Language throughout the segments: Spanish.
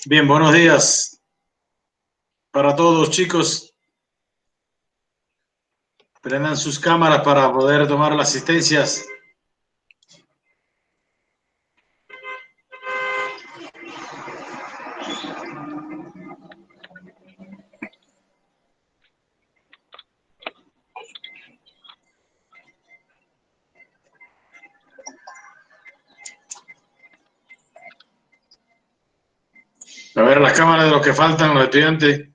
Bien, buenos días para todos, chicos. Prendan sus cámaras para poder tomar las asistencias. A ver las cámaras de los que faltan, los estudiantes.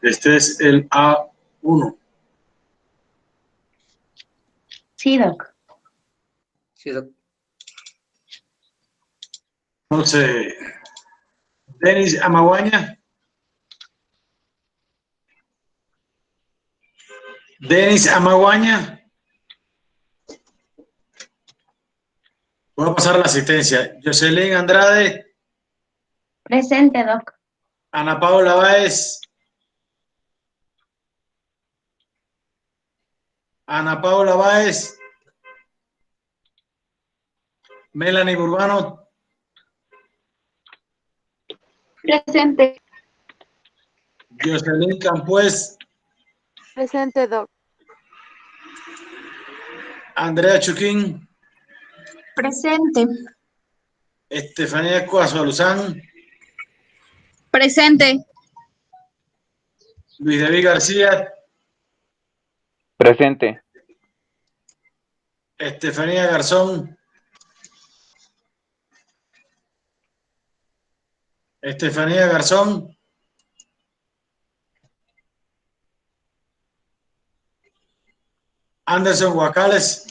Este es el A1. Sí, Doc. Sí, Doc. Entonces, Denis Amaguaña. Denis Amaguaña. Voy a pasar la asistencia. Jocelyn Andrade. Presente, Doc. Ana Paula Báez. Ana Paula Báez. Melanie Burbano. Presente. Jocelyn Campués. Presente, Doc. Andrea Chuquín. Presente. Estefanía Coazoluzán. Presente. Luis David García. Presente. Estefanía Garzón. Estefanía Garzón. Anderson Guacales.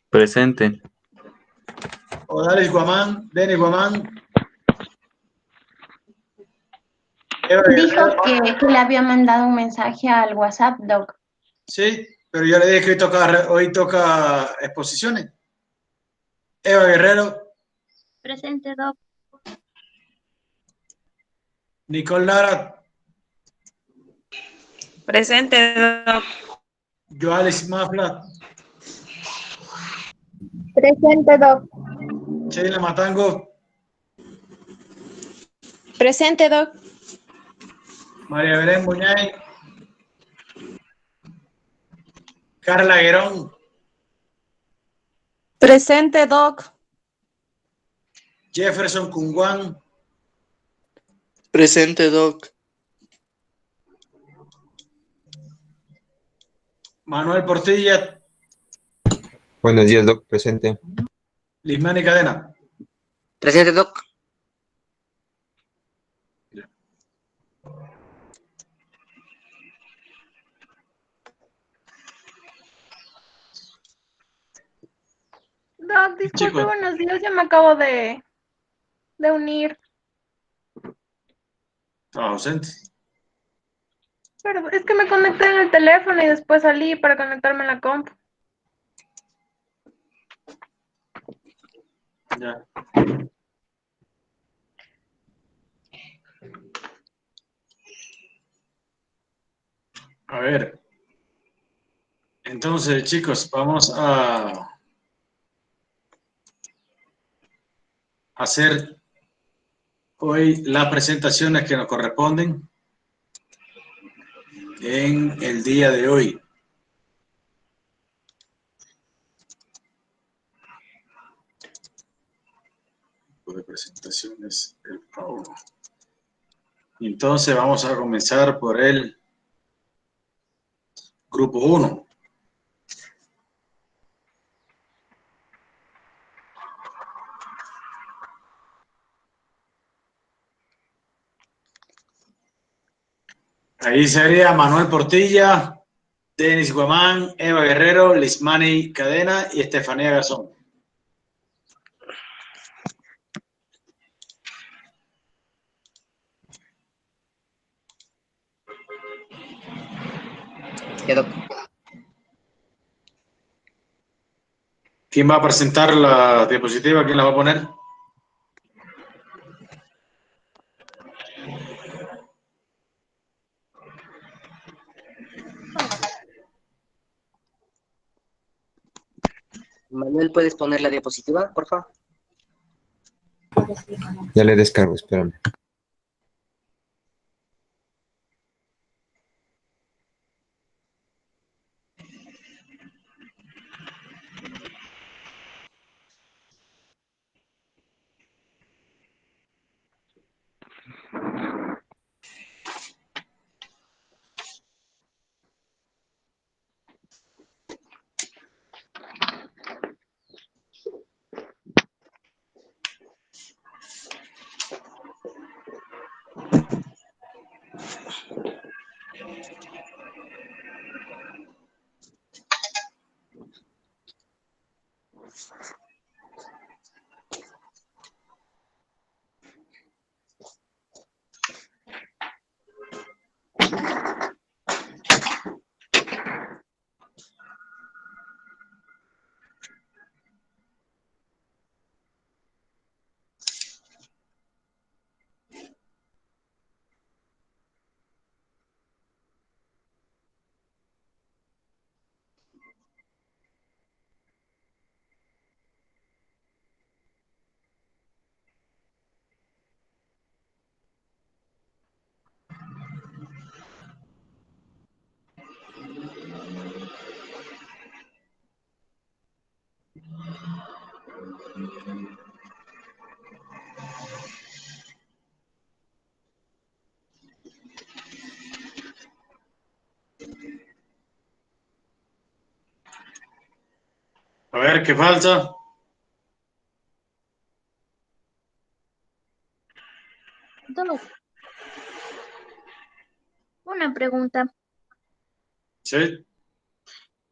Presente. Odalis Guamán. Denis Guamán. Eva Dijo Guerrero. que le había mandado un mensaje al WhatsApp, Doc. Sí, pero yo le dije que hoy toca exposiciones. Eva Guerrero. Presente, Doc. Nicole Lara. Presente, Doc. Joalis Mafla. Presente, Doc. Sheila Matango. Presente, Doc. María Belén Muñay. Carla Guerón. Presente, Doc. Jefferson Cunguán. Presente, Doc. Manuel Portilla. Buenos días, Doc. Presente. Lismani Cadena. Presente, Doc. Doc, disculpe, Chicos. buenos días. Ya me acabo de unir. Estaba ausente. Pero es que me conecté en el teléfono y después salí para conectarme en la compu. Ya. A ver. Entonces, chicos, vamos a hacer hoy las presentaciones que nos corresponden en el día de hoy. De presentaciones el PowerPoint. Entonces vamos a comenzar por el grupo 1. Ahí sería Manuel Portilla, Denis Guamán, Eva Guerrero, Lismani Cadena y Estefanía Garzón. Ya, Doc. ¿Quién va a presentar la diapositiva? ¿Quién la va a poner? Manuel, ¿puedes poner la diapositiva, por favor? Ya le descargo, espérame. A ver, ¿qué falta? Doc, una pregunta. Sí.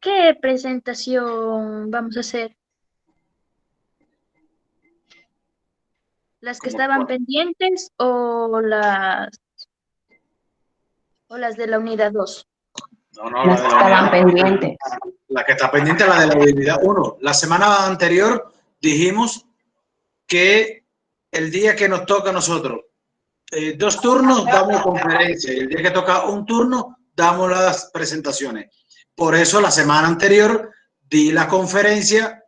¿Qué presentación vamos a hacer? ¿Las que ¿Cómo estaban cuál? pendientes o las de la unidad 2? No, no, Las la que de la estaban unidad. pendientes. La que está pendiente es la de la unidad 1. La semana anterior dijimos que el día que nos toca a nosotros 2 turnos damos conferencia y el día que toca un turno damos las presentaciones. Por eso la semana anterior di la conferencia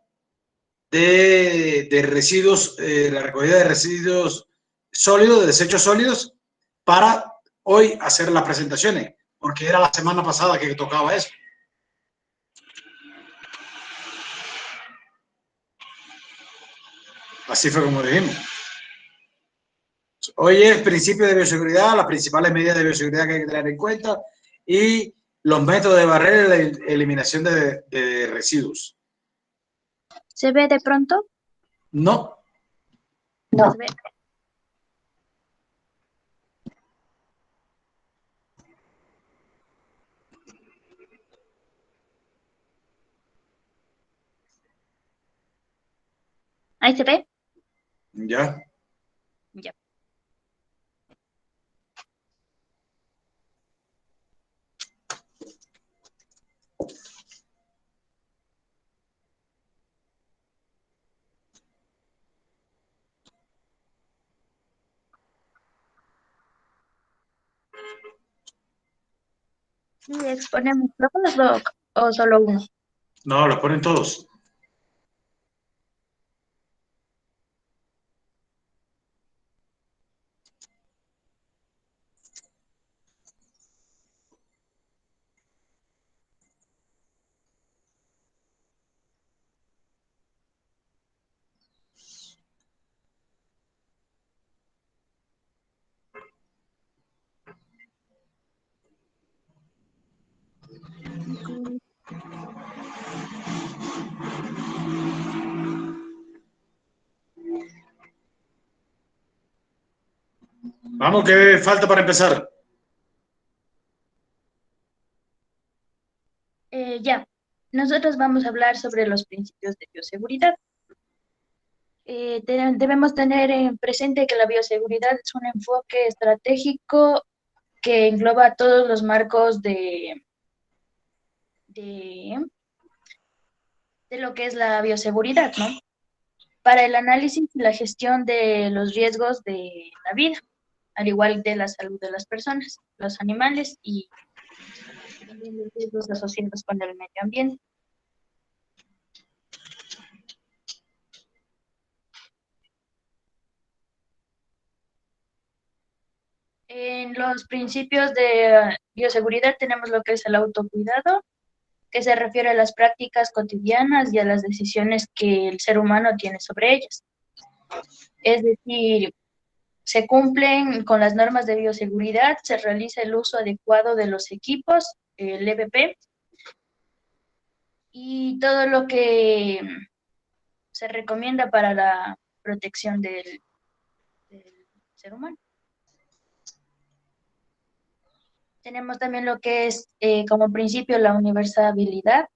de residuos, la recogida de residuos sólidos, de desechos sólidos, para hoy hacer las presentaciones, porque era la semana pasada que tocaba eso. Así fue como dijimos. Hoy es principio de bioseguridad, las principales medidas de bioseguridad que hay que tener en cuenta y los métodos de barrera y la eliminación de residuos. ¿Se ve de pronto? No, No, ¿Se ve? ¿Ahí se ve? ya. Ya. ¿Y exponemos todos, Doc, o solo uno? No, los ponen todos. Vamos, ¿qué falta para empezar? Ya. Nosotros vamos a hablar sobre los principios de bioseguridad. Debemos tener en presente que la bioseguridad es un enfoque estratégico que engloba todos los marcos de lo que es la bioseguridad, ¿no? Para el análisis y la gestión de los riesgos de la vida, al igual de la salud de las personas, los animales y también los riesgos asociados con el medio ambiente. En los principios de bioseguridad tenemos lo que es el autocuidado, que se refiere a las prácticas cotidianas y a las decisiones que el ser humano tiene sobre ellas. Es decir, se cumplen con las normas de bioseguridad, se realiza el uso adecuado de los equipos, el EBP, y todo lo que se recomienda para la protección del ser humano. Tenemos también lo que es como principio la universalidad,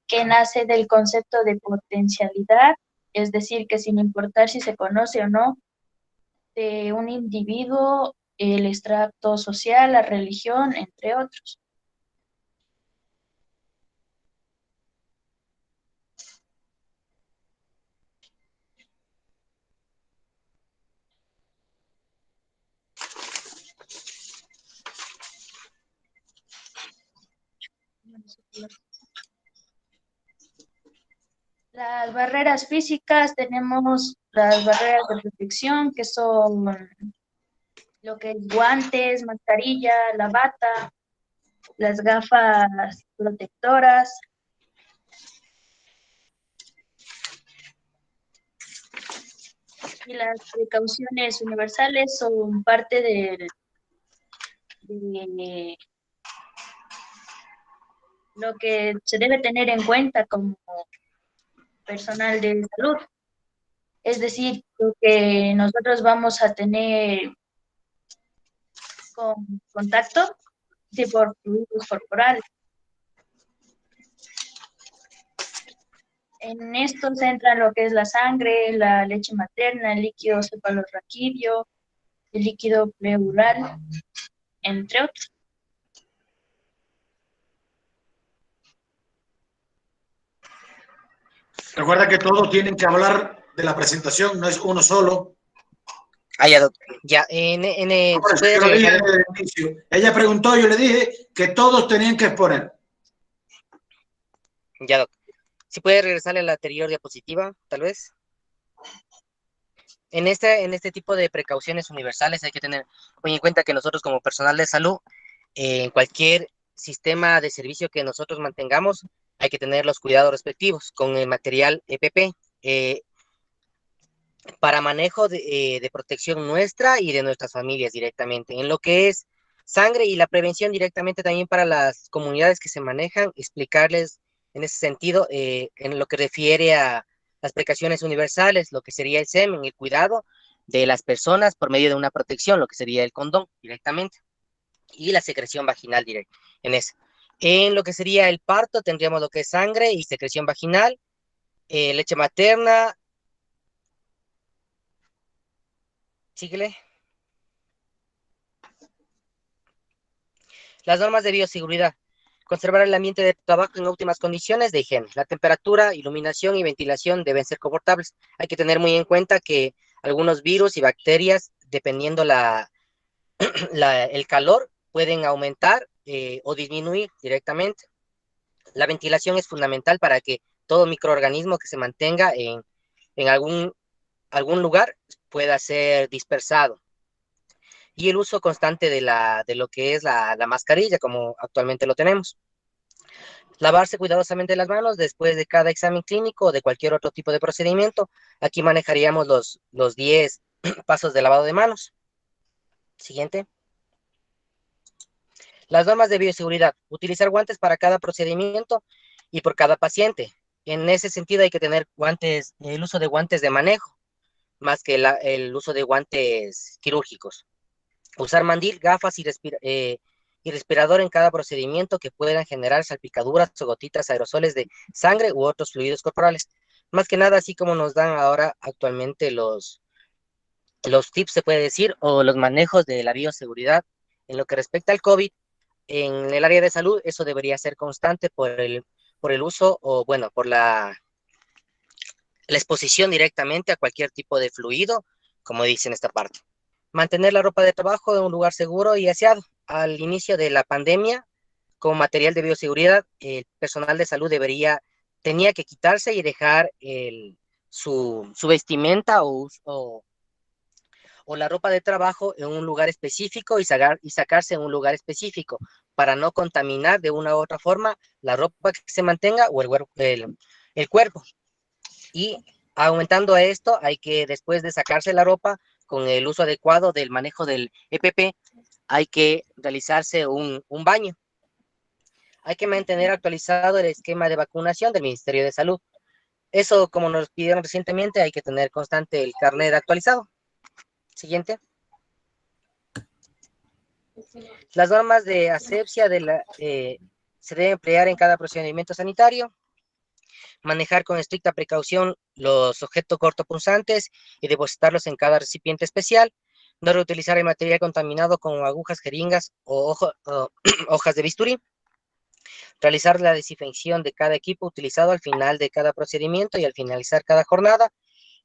que nace del concepto de potencialidad, es decir, que sin importar si se conoce o no de un individuo, el estrato social, la religión, entre otros. Las barreras físicas, tenemos las barreras de protección, que son lo que es guantes, mascarilla, la bata, las gafas protectoras. Y las precauciones universales son parte de lo que se debe tener en cuenta como personal de salud. Es decir, lo que nosotros vamos a tener con contacto por fluidos corporales. En esto se entra lo que es la sangre, la leche materna, el líquido cefalorraquídeo, el líquido pleural, entre otros. Recuerda que todos tienen que hablar de la presentación, no es uno solo. Ah, ya, doctor. Ya, Por eso yo lo dije desde el inicio. Ella preguntó, yo le dije que todos tenían que exponer. ya, doctor. Si puede regresarle a la anterior diapositiva, tal vez. En este tipo de precauciones universales hay que tener muy en cuenta que nosotros como personal de salud, en cualquier sistema de servicio que nosotros mantengamos, hay que tener los cuidados respectivos con el material EPP para manejo de protección nuestra y de nuestras familias directamente. En lo que es sangre y la prevención directamente también para las comunidades que se manejan, explicarles en ese sentido, en lo que refiere a las precauciones universales, lo que sería el semen, el cuidado de las personas por medio de una protección, lo que sería el condón directamente, y la secreción vaginal directa en eso. En lo que sería el parto tendríamos lo que es sangre y secreción vaginal, leche materna. Síguele. Las normas de bioseguridad. Conservar el ambiente de trabajo en óptimas condiciones de higiene. La temperatura, iluminación y ventilación deben ser confortables. Hay que tener muy en cuenta que algunos virus y bacterias, dependiendo el calor, pueden aumentar o disminuir directamente. La ventilación es fundamental para que todo microorganismo que se mantenga en algún lugar pueda ser dispersado. Y el uso constante de lo que es la mascarilla, como actualmente lo tenemos. Lavarse cuidadosamente las manos después de cada examen clínico o de cualquier otro tipo de procedimiento. Aquí manejaríamos los 10 pasos de lavado de manos. Siguiente. Las normas de bioseguridad. Utilizar guantes para cada procedimiento y por cada paciente. En ese sentido hay que tener guantes, el uso de guantes de manejo, más que el uso de guantes quirúrgicos. Usar mandil, gafas y respirador en cada procedimiento que puedan generar salpicaduras o gotitas aerosoles de sangre u otros fluidos corporales. Más que nada, así como nos dan ahora actualmente los tips, se puede decir, o los manejos de la bioseguridad en lo que respecta al COVID, En el área de salud, eso debería ser constante por el uso o, bueno, por la exposición directamente a cualquier tipo de fluido, como dice en esta parte. Mantener la ropa de trabajo en un lugar seguro y aseado. Al inicio de la pandemia, como material de bioseguridad, el personal de salud tenía que quitarse y dejar su vestimenta o la ropa de trabajo en un lugar específico y sacarse en un lugar específico para no contaminar de una u otra forma la ropa que se mantenga o el cuerpo. Y aumentando a esto, hay que, después de sacarse la ropa, con el uso adecuado del manejo del EPP, hay que realizarse un baño. Hay que mantener actualizado el esquema de vacunación del Ministerio de Salud. Eso, como nos pidieron recientemente, hay que tener constante el carnet actualizado. Siguiente. Las normas de asepsia se deben emplear en cada procedimiento sanitario. Manejar con estricta precaución los objetos cortopunzantes y depositarlos en cada recipiente especial. No reutilizar el material contaminado como agujas, jeringas o hojas de bisturí. Realizar la desinfección de cada equipo utilizado al final de cada procedimiento y al finalizar cada jornada.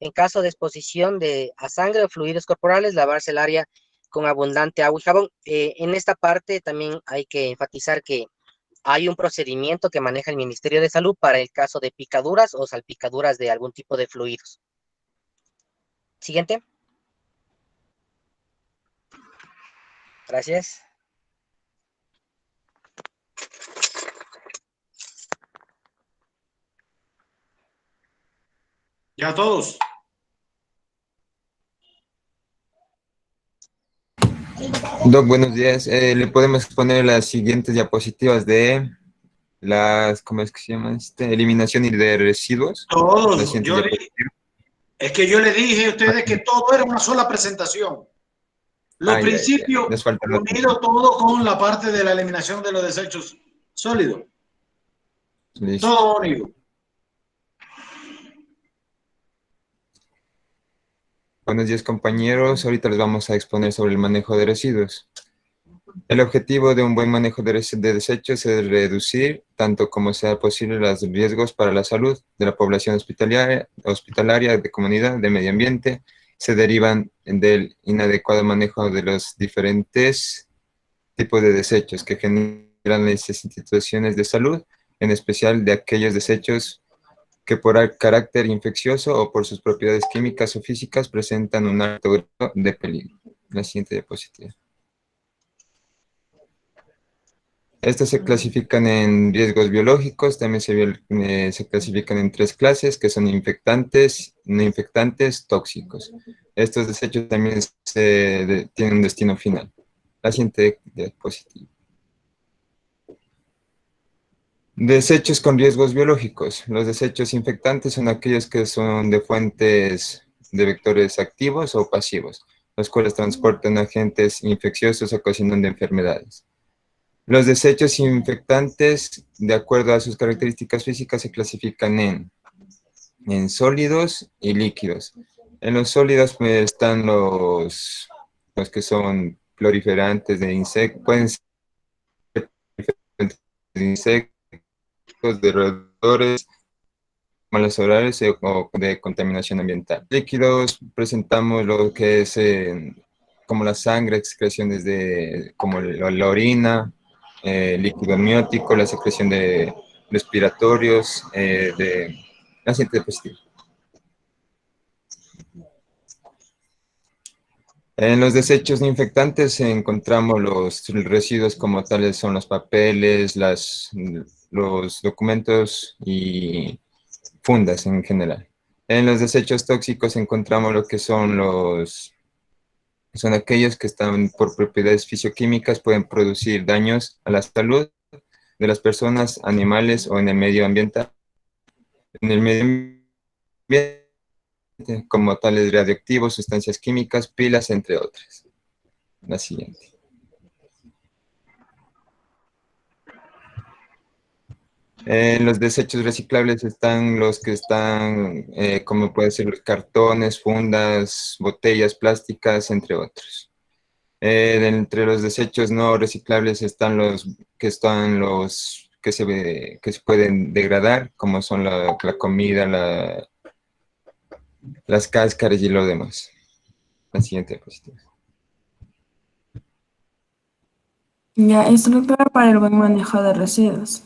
En caso de exposición a sangre o fluidos corporales, lavarse el área con abundante agua y jabón. En esta parte también hay que enfatizar que hay un procedimiento que maneja el Ministerio de Salud para el caso de picaduras o salpicaduras de algún tipo de fluidos. Siguiente. Gracias. Ya todos. Doc, buenos días. Le podemos poner las siguientes diapositivas de ¿cómo es que se llama? Eliminación y de residuos. Todos. Las siguientes diapositivas. Es que yo le dije a ustedes que todo era una sola presentación. Los principios Nos falta unidos todo con la parte de la eliminación de los desechos sólidos. Listo. Todo unido. Buenos días, compañeros. Ahorita les vamos a exponer sobre el manejo de residuos. El objetivo de un buen manejo de desechos es reducir, tanto como sea posible, los riesgos para la salud de la población hospitalaria, de comunidad, de medio ambiente. Se derivan del inadecuado manejo de los diferentes tipos de desechos que generan las instituciones de salud, en especial de aquellos desechos que por carácter infeccioso o por sus propiedades químicas o físicas presentan un alto grado de peligro. La siguiente diapositiva. Estos se clasifican en riesgos biológicos, también se clasifican en 3 clases, que son infectantes, no infectantes, tóxicos. Estos desechos también tienen un destino final. La siguiente diapositiva. Desechos con riesgos biológicos. Los desechos infectantes son aquellos que son de fuentes de vectores activos o pasivos, los cuales transportan agentes infecciosos ocasionando enfermedades. Los desechos infectantes, de acuerdo a sus características físicas, se clasifican en sólidos y líquidos. En los sólidos pues, están los que son proliferantes de insectos, pueden ser de insectos, de roedores, malas orales o de contaminación ambiental. Líquidos presentamos lo que es como la sangre, excreciones como la orina, líquido amniótico, la secreción de respiratorios, de la siguiente diapositiva. En los desechos no infectantes encontramos los residuos como tales son los papeles, los documentos y fundas en general. En los desechos tóxicos encontramos lo que son aquellos que están por propiedades fisioquímicas, pueden producir daños a la salud de las personas, animales o en el medio ambiente. En el medio ambiente, como tales radioactivos, sustancias químicas, pilas, entre otras. La siguiente. En los desechos reciclables están los que están, como pueden ser los cartones, fundas, botellas plásticas, entre otros. Entre los desechos no reciclables están los que se pueden degradar, como son la comida, las cáscaras y lo demás. La siguiente diapositiva. Ya, estructura para el buen manejo de residuos.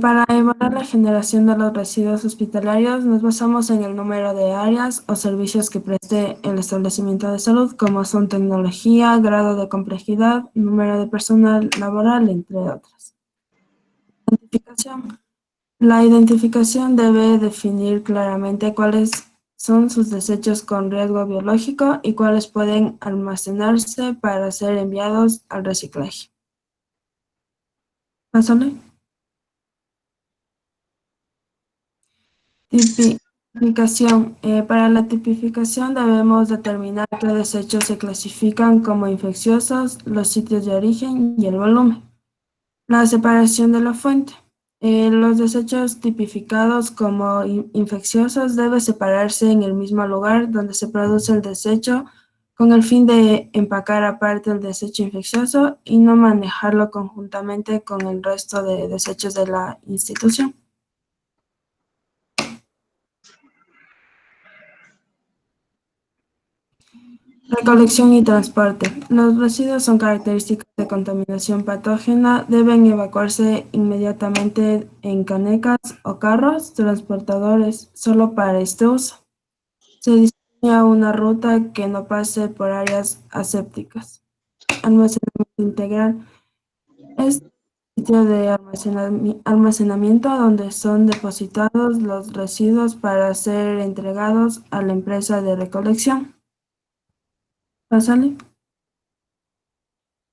Para evaluar la generación de los residuos hospitalarios, nos basamos en el número de áreas o servicios que preste el establecimiento de salud, como son tecnología, grado de complejidad, número de personal laboral, entre otras. Identificación. La identificación debe definir claramente cuáles son sus desechos con riesgo biológico y cuáles pueden almacenarse para ser enviados al reciclaje. Pásale. Tipificación. Para la tipificación debemos determinar qué desechos se clasifican como infecciosos, los sitios de origen y el volumen. La separación de la fuente. Los desechos tipificados como infecciosos deben separarse en el mismo lugar donde se produce el desecho con el fin de empacar aparte el desecho infeccioso y no manejarlo conjuntamente con el resto de desechos de la institución. Recolección y transporte. Los residuos son características de contaminación patógena, deben evacuarse inmediatamente en canecas o carros transportadores solo para este uso. Se diseña una ruta que no pase por áreas asépticas. Almacenamiento integral. Es un sitio de almacenamiento donde son depositados los residuos para ser entregados a la empresa de recolección. Pásale.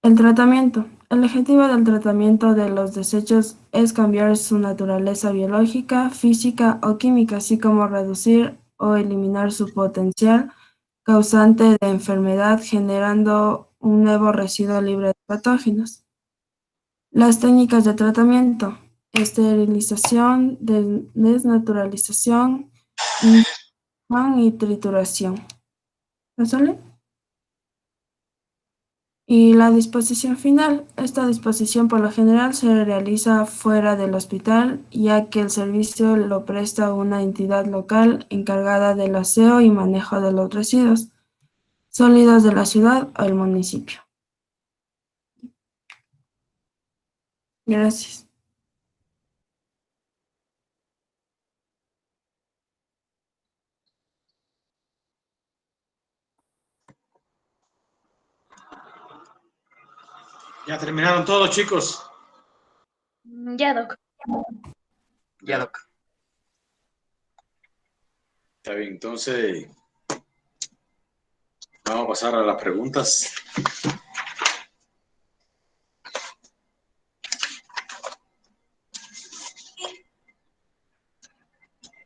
El tratamiento. El objetivo del tratamiento de los desechos es cambiar su naturaleza biológica, física o química, así como reducir o eliminar su potencial causante de enfermedad, generando un nuevo residuo libre de patógenos. Las técnicas de tratamiento: esterilización, desnaturalización, inducción y trituración. ¿Pásale? Y la disposición final. Esta disposición por lo general se realiza fuera del hospital, ya que el servicio lo presta una entidad local encargada del aseo y manejo de los residuos sólidos de la ciudad o el municipio. Gracias. ¿Ya terminaron todos, chicos? Ya, Doc. Ya, Doc. Está bien, entonces vamos a pasar a las preguntas.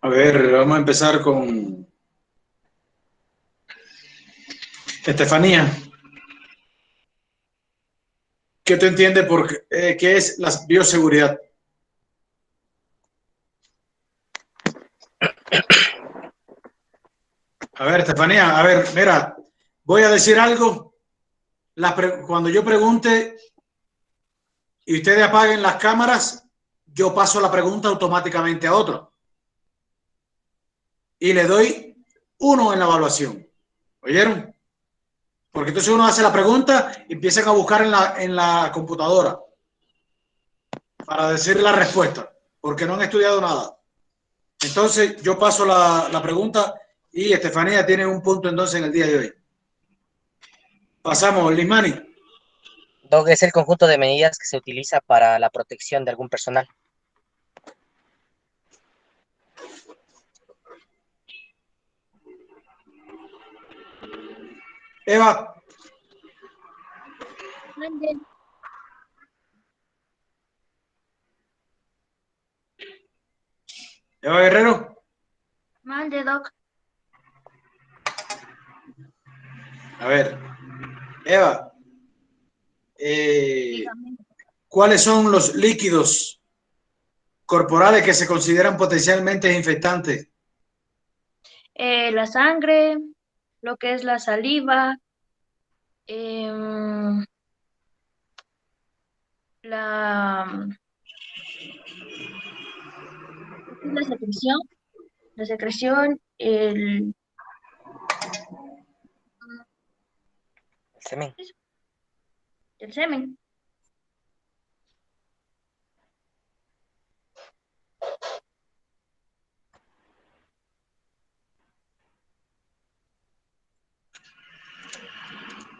A ver, vamos a empezar con Estefanía. ¿Qué tú entiendes por qué es la bioseguridad? A ver, Estefanía, a ver, mira, voy a decir algo. Cuando yo pregunte y ustedes apaguen las cámaras, yo paso la pregunta automáticamente a otro. Y le doy 1 en la evaluación. ¿Oyeron? Porque entonces uno hace la pregunta y empiezan a buscar en la computadora para decir la respuesta, porque no han estudiado nada. Entonces yo paso la pregunta y Estefanía tiene un punto entonces en el día de hoy. Pasamos, Lismani. Doc, es el conjunto de medidas que se utiliza para la protección de algún personal. Eva. Mande. Eva Guerrero. Mande, Doc. A ver, Eva, Dígame. ¿cuáles son los líquidos corporales que se consideran potencialmente infectantes? La sangre, lo que es la saliva, La secreción, El semen. el semen.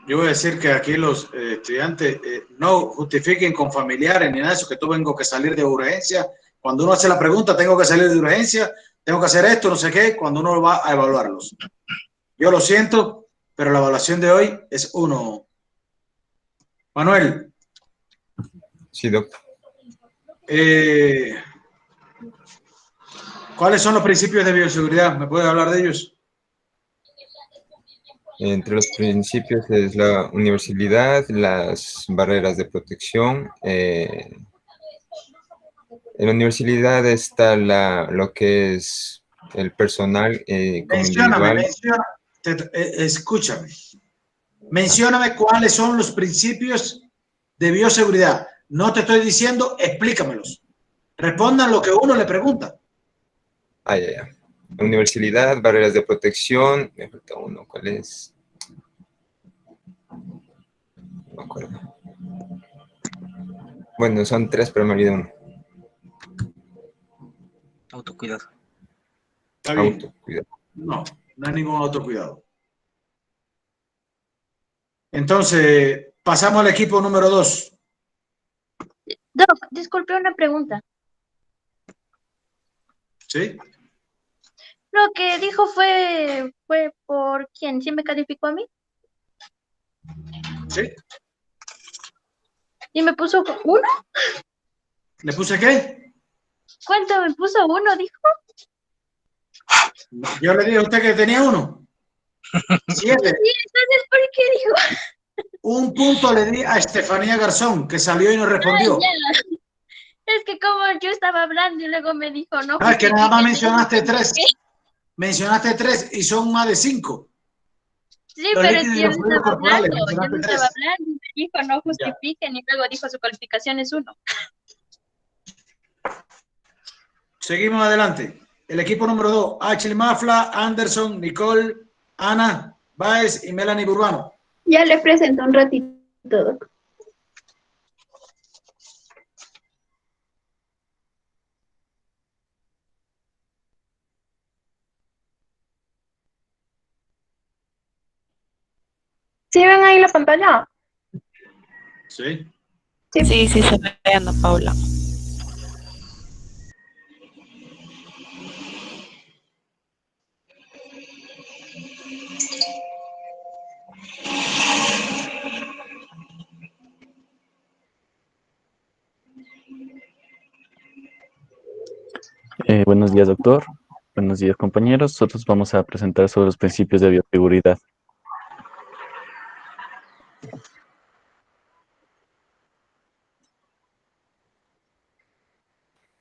Yo voy a decir que aquí los estudiantes no justifiquen con familiares ni nada de eso, que tú vengo que salir de urgencia. Cuando uno hace la pregunta, tengo que salir de urgencia, tengo que hacer esto, no sé qué, cuando uno va a evaluarlos. Yo lo siento, pero la evaluación de hoy es 1. Manuel. Sí, Doc. ¿Cuáles son los principios de bioseguridad? ¿Me puedes hablar de ellos? Entre los principios es la universalidad, las barreras de protección. En la universalidad está lo que es el personal como individual. Escúchame. Mencióname cuáles son los principios de bioseguridad. No te estoy diciendo, explícamelos. Respondan lo que uno le pregunta. Ya. Universalidad, barreras de protección. Me falta uno. ¿Cuál es? No me acuerdo. Bueno, son 3, pero me olvidé uno. Autocuidado. Está bien. Autocuidado. No hay ningún autocuidado. Entonces, pasamos al equipo número 2. Doc, disculpe una pregunta. ¿Sí? Lo que dijo fue por quién, ¿sí me calificó a mí? Sí. ¿Y me puso 1? ¿Le puse qué? ¿Cuánto me puso 1, dijo? Yo le dije a usted que tenía 1. 7. Sí, entonces, ¿por qué dijo? 1 punto le di a Estefanía Garzón, que salió y no respondió. Ya. Es que como yo estaba hablando y luego me dijo, no. Es que nada más mencionaste 3. Mencionaste 3 y son más de 5. Sí, pero es que yo no estaba hablando. Yo no estaba hablando y me dijo, no justifiquen, y luego dijo, su calificación es 1. Seguimos adelante. El equipo número 2, Ashley Mafla, Anderson, Nicole, Ana, Baez y Melanie Burbano. Ya le presento un ratito, Doc. ¿Sí ven ahí la pantalla? Sí. Sí, se ve, Ana Paula. Buenos días, doctor. Buenos días, compañeros. Nosotros vamos a presentar sobre los principios de bioseguridad.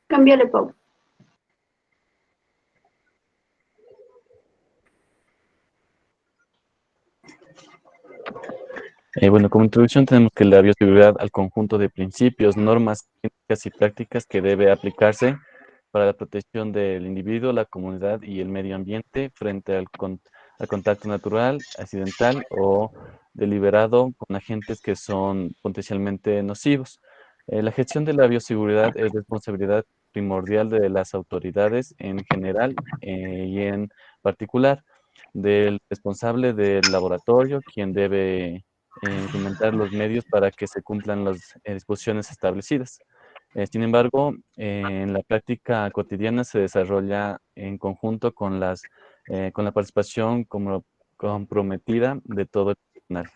Cámbiale, Pau. Bueno, como introducción tenemos que la bioseguridad al conjunto de principios, normas, técnicas y prácticas que debe aplicarse para la protección del individuo, la comunidad y el medio ambiente frente al contacto natural, accidental o deliberado con agentes que son potencialmente nocivos. La gestión de la bioseguridad es responsabilidad primordial de las autoridades en general y en particular del responsable del laboratorio, quien debe implementar los medios para que se cumplan las disposiciones establecidas. Sin embargo, en la práctica cotidiana se desarrolla en conjunto con la participación comprometida de todo el personal.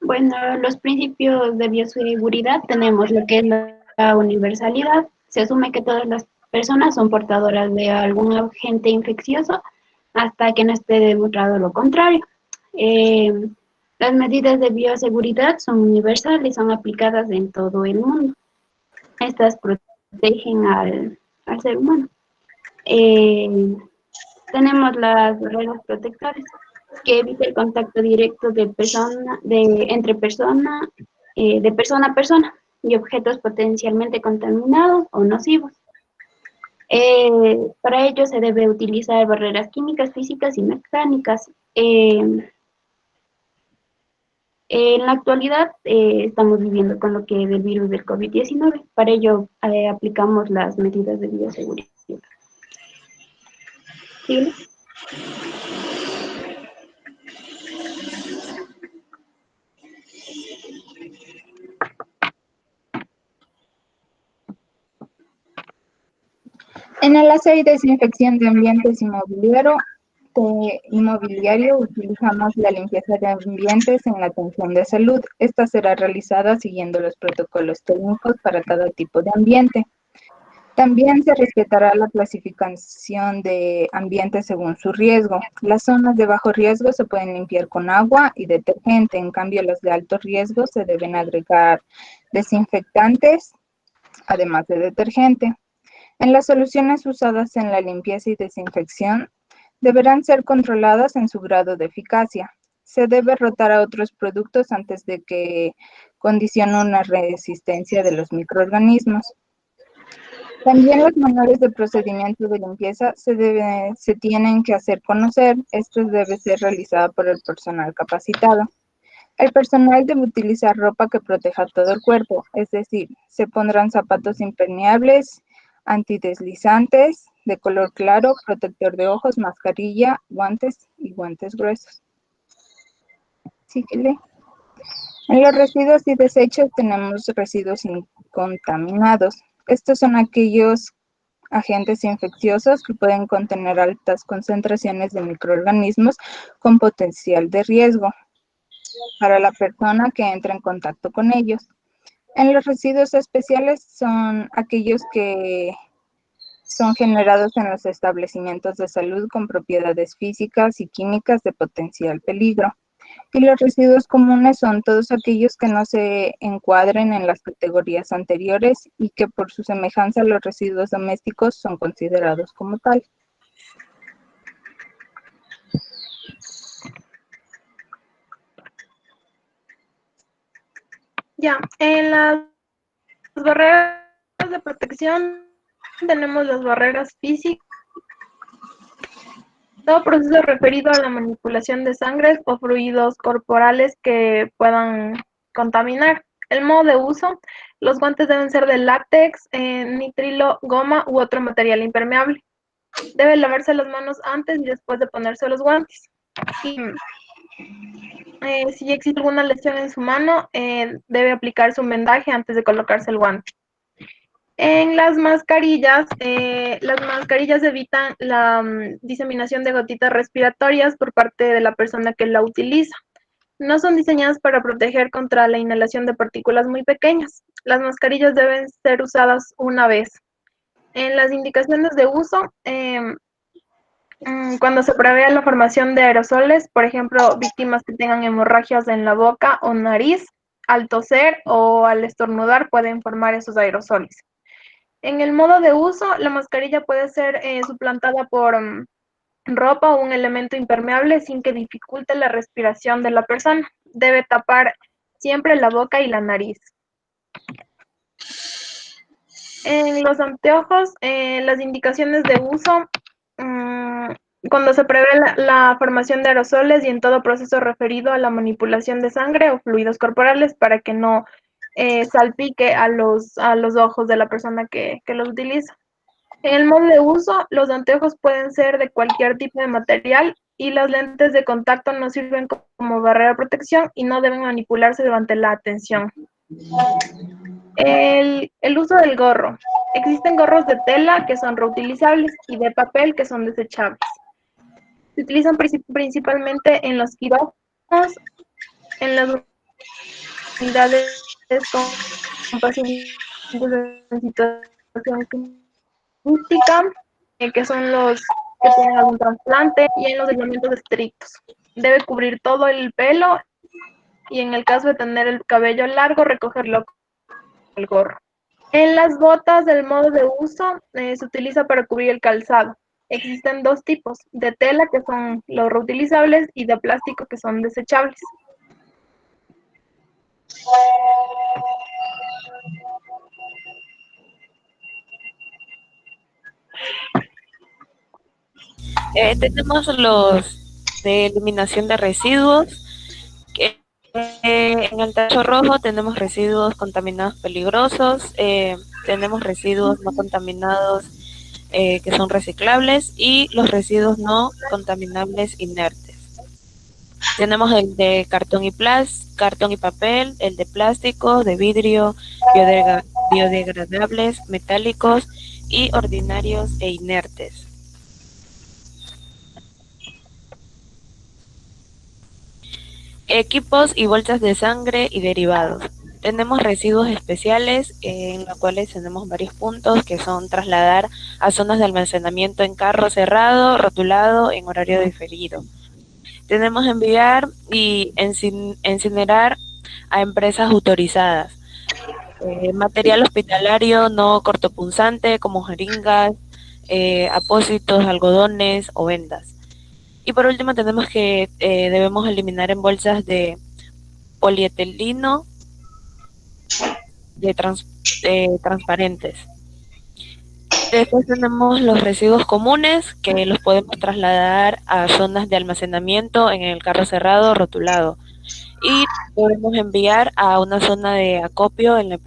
Bueno, los principios de bioseguridad tenemos lo que es la universalidad. Se asume que todas las personas son portadoras de algún agente infeccioso hasta que no esté demostrado lo contrario. Las medidas de bioseguridad son universales y son aplicadas en todo el mundo. Estas protegen al ser humano. Tenemos las barreras protectoras, que evita el contacto directo de entre persona, de persona a persona y objetos potencialmente contaminados o nocivos. Para ello se debe utilizar barreras químicas, físicas y mecánicas. En la actualidad estamos viviendo con lo que es el virus del COVID-19. Para ello aplicamos las medidas de bioseguridad. ¿Sí? En el aseo y desinfección de ambientes inmobiliario utilizamos la limpieza de ambientes en la atención de salud. Esta será realizada siguiendo los protocolos técnicos para cada tipo de ambiente. También se respetará la clasificación de ambientes según su riesgo. Las zonas de bajo riesgo se pueden limpiar con agua y detergente, en cambio las de alto riesgo se deben agregar desinfectantes, además de detergente. En las soluciones usadas en la limpieza y desinfección deberán ser controladas en su grado de eficacia. Se debe rotar a otros productos antes de que condicione una resistencia de los microorganismos. También los manuales de procedimiento de limpieza se tienen que hacer conocer. Esto debe ser realizado por el personal capacitado. El personal debe utilizar ropa que proteja todo el cuerpo, es decir, se pondrán zapatos impermeables, antideslizantes, de color claro, protector de ojos, mascarilla, guantes y guantes gruesos. Síguele. En los residuos y desechos tenemos residuos incontaminados. Estos son aquellos agentes infecciosos que pueden contener altas concentraciones de microorganismos con potencial de riesgo para la persona que entra en contacto con ellos. En los residuos especiales son aquellos que son generados en los establecimientos de salud con propiedades físicas y químicas de potencial peligro. Y los residuos comunes son todos aquellos que no se encuadren en las categorías anteriores y que por su semejanza a los residuos domésticos son considerados como tal. Ya, en las barreras de protección tenemos las barreras físicas. Todo proceso referido a la manipulación de sangre o fluidos corporales que puedan contaminar. El modo de uso, los guantes deben ser de látex, nitrilo, goma u otro material impermeable. Debe lavarse las manos antes y después de ponerse los guantes. Y, si existe alguna lesión en su mano, debe aplicarse un vendaje antes de colocarse el guante. En las mascarillas evitan la diseminación de gotitas respiratorias por parte de la persona que la utiliza. No son diseñadas para proteger contra la inhalación de partículas muy pequeñas. Las mascarillas deben ser usadas una vez. En las indicaciones de uso, cuando se prevé la formación de aerosoles, por ejemplo, víctimas que tengan hemorragias en la boca o nariz, al toser o al estornudar pueden formar esos aerosoles. En el modo de uso, la mascarilla puede ser suplantada por ropa o un elemento impermeable sin que dificulte la respiración de la persona. Debe tapar siempre la boca y la nariz. En los anteojos, las indicaciones de uso, cuando se prevé la formación de aerosoles y en todo proceso referido a la manipulación de sangre o fluidos corporales para que no salpique a los ojos de la persona que los utiliza. En el modo de uso, los anteojos pueden ser de cualquier tipo de material y las lentes de contacto no sirven como barrera de protección y no deben manipularse durante la atención. El uso del gorro. Existen gorros de tela que son reutilizables y de papel que son desechables. Se utilizan principalmente en los quirófanos, en las unidades con pacientes en situación crítica, que son los que tienen algún trasplante, y en los aislamientos estrictos. Debe cubrir todo el pelo y en el caso de tener el cabello largo, recogerlo con el gorro. En las botas del modo de uso se utiliza para cubrir el calzado. Existen dos tipos, de tela que son los reutilizables y de plástico que son desechables. Tenemos los de eliminación de residuos. En el tacho rojo tenemos residuos contaminados peligrosos, tenemos residuos no contaminados que son reciclables y los residuos no contaminables inertes. Tenemos el de cartón y papel, el de plástico, de vidrio, biodegradables, metálicos y ordinarios e inertes. Equipos y bolsas de sangre y derivados. Tenemos residuos especiales en los cuales tenemos varios puntos que son trasladar a zonas de almacenamiento en carro cerrado, rotulado, en horario diferido. Tenemos enviar y incinerar a empresas autorizadas. Material hospitalario no cortopunzante como jeringas, apósitos, algodones o vendas. Y por último tenemos que debemos eliminar en bolsas de polietileno transparentes. Después tenemos los residuos comunes que los podemos trasladar a zonas de almacenamiento en el carro cerrado rotulado. Y podemos enviar a una zona de acopio en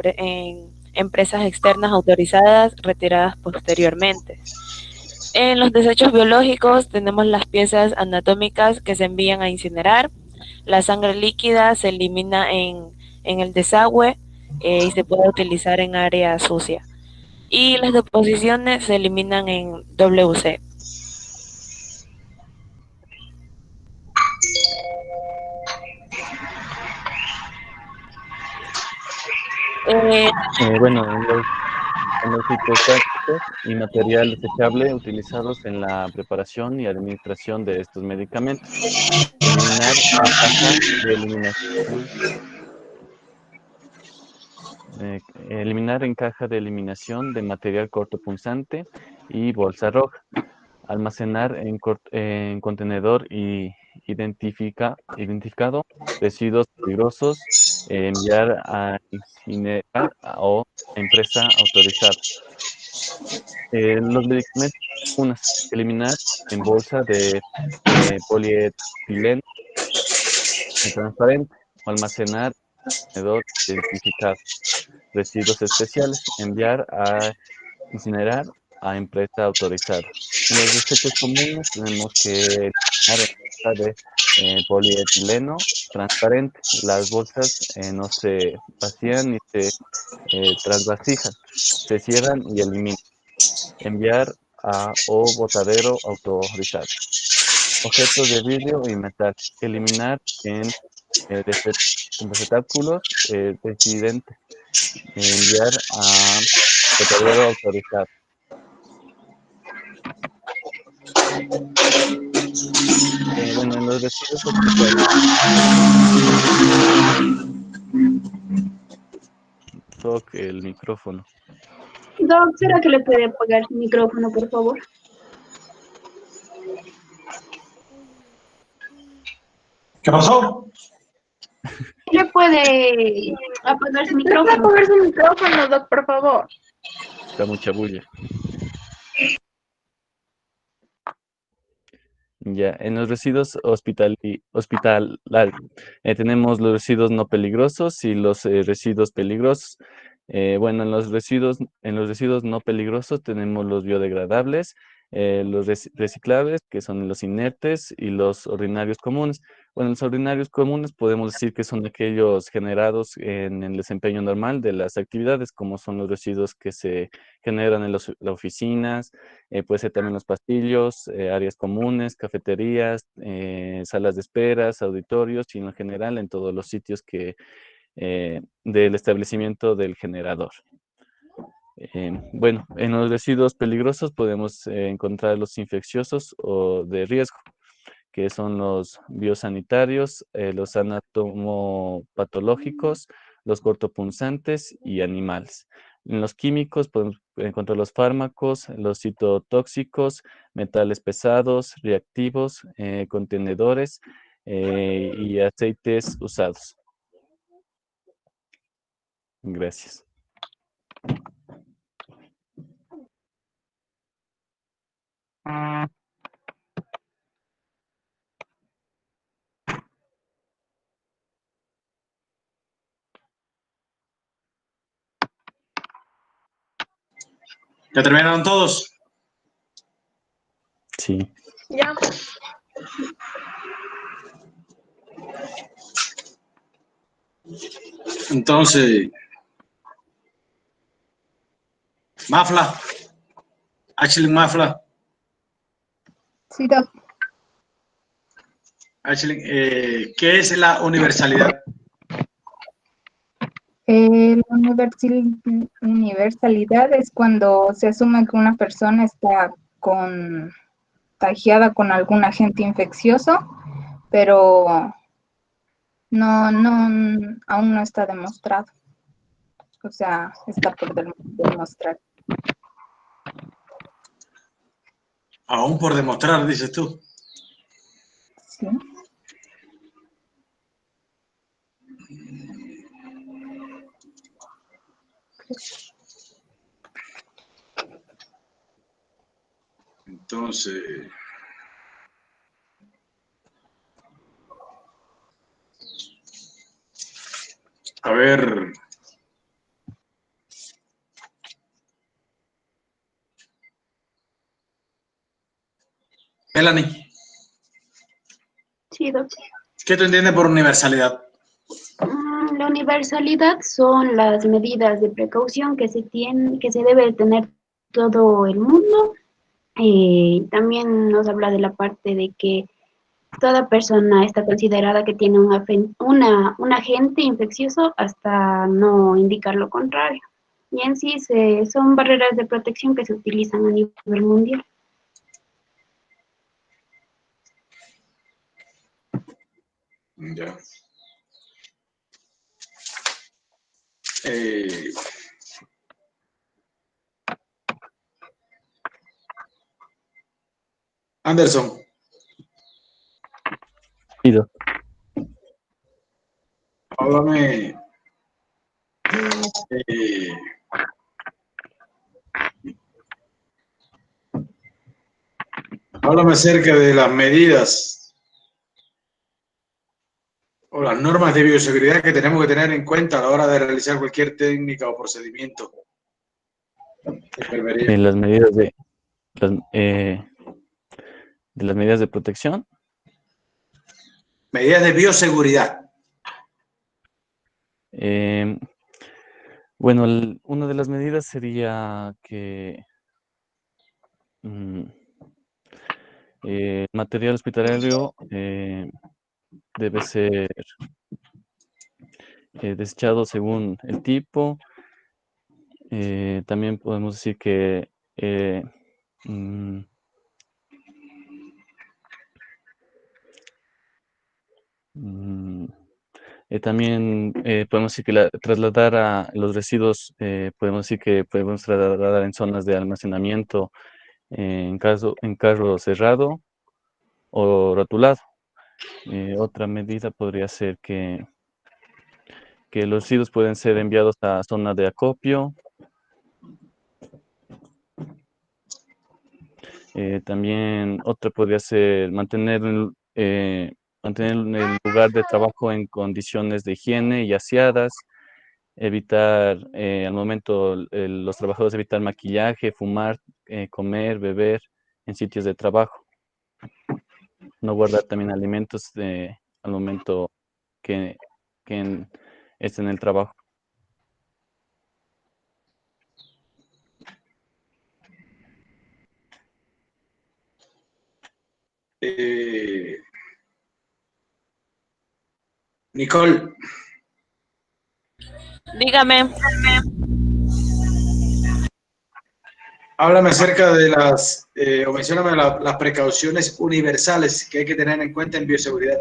empresas externas autorizadas retiradas posteriormente. En los desechos biológicos tenemos las piezas anatómicas que se envían a incinerar, la sangre líquida se elimina en el desagüe y se puede utilizar en área sucia. Y las deposiciones se eliminan en WC. Bueno, en los fitoplásticos y material desechable utilizados en la preparación y administración de estos medicamentos. Eliminar en caja de eliminación de material cortopunzante y bolsa roja. Almacenar en contenedor identificado residuos peligrosos, enviar a incinerar o empresa autorizada. Los medicamentos, eliminar en bolsa de polietileno transparente o almacenar en contenedor identificado. Residuos especiales, enviar a incinerar a empresa autorizada. En los desechos comunes tenemos que eliminar en bolsa de polietileno transparente. Las bolsas no se vacían ni se trasvasijan, se cierran y eliminan. Enviar a o botadero autorizado. Objetos de vidrio y metal. Eliminar en receptáculos decidentes. Enviar a botadero autorizado. Bueno, en los residuos toque el micrófono. Doc, ¿será que le puede apagar su micrófono, por favor? ¿Qué pasó? ¿Le puede apagar su micrófono? ¿Puede apagar su micrófono, Doc, por favor? Está mucha bulla. Ya, en los residuos hospitalarios tenemos los residuos no peligrosos y los residuos peligrosos. Bueno, en los residuos no peligrosos tenemos los biodegradables, los reciclables, que son los inertes, y los ordinarios comunes. Bueno, los ordinarios comunes podemos decir que son aquellos generados en el desempeño normal de las actividades, como son los residuos que se generan en las oficinas, puede ser también los pasillos, áreas comunes, cafeterías, salas de esperas, auditorios, y en general en todos los sitios del establecimiento del generador. Bueno, en los residuos peligrosos podemos encontrar los infecciosos o de riesgo, que son los biosanitarios, los anatomopatológicos, los cortopunzantes y animales. En los químicos contra los fármacos, los citotóxicos, metales pesados, reactivos, contenedores y aceites usados. Gracias. ¿Ya terminaron todos? Sí. Ya. Entonces, Mafla, Ashley Mafla, Sí, Doc. Ashley, ¿qué es la universalidad? La universalidad es cuando se asume que una persona está contagiada con algún agente infeccioso, pero aún no está demostrado. O sea, está por demostrar. Aún por demostrar, dices tú. Sí. Entonces, a ver, Melanie, Sí, Doc. ¿qué tú entiendes por universalidad? La universalidad son las medidas de precaución que se debe tener todo el mundo. También nos habla de la parte de que toda persona está considerada que tiene un agente infeccioso hasta no indicar lo contrario. Y en sí son barreras de protección que se utilizan a nivel mundial. Ya. Anderson. Ido. Háblame. Háblame acerca de las medidas o las normas de bioseguridad que tenemos que tener en cuenta a la hora de realizar cualquier técnica o procedimiento. Las medidas de las medidas de protección. Medidas de bioseguridad. Bueno, una de las medidas sería que el material hospitalario debe ser desechado según el tipo. También podemos decir que también podemos decir que trasladar a los residuos, podemos decir que podemos trasladar en zonas de almacenamiento en carro cerrado o rotulado. Otra medida podría ser que los residuos pueden ser enviados a zonas de acopio. También otra podría ser mantener el lugar de trabajo en condiciones de higiene y aseadas, evitar al momento los trabajadores evitar maquillaje, fumar, comer, beber en sitios de trabajo. No guardar también alimentos al momento que estén en el trabajo. Nicole. Dígame. Háblame acerca de o mencióname las precauciones universales que hay que tener en cuenta en bioseguridad.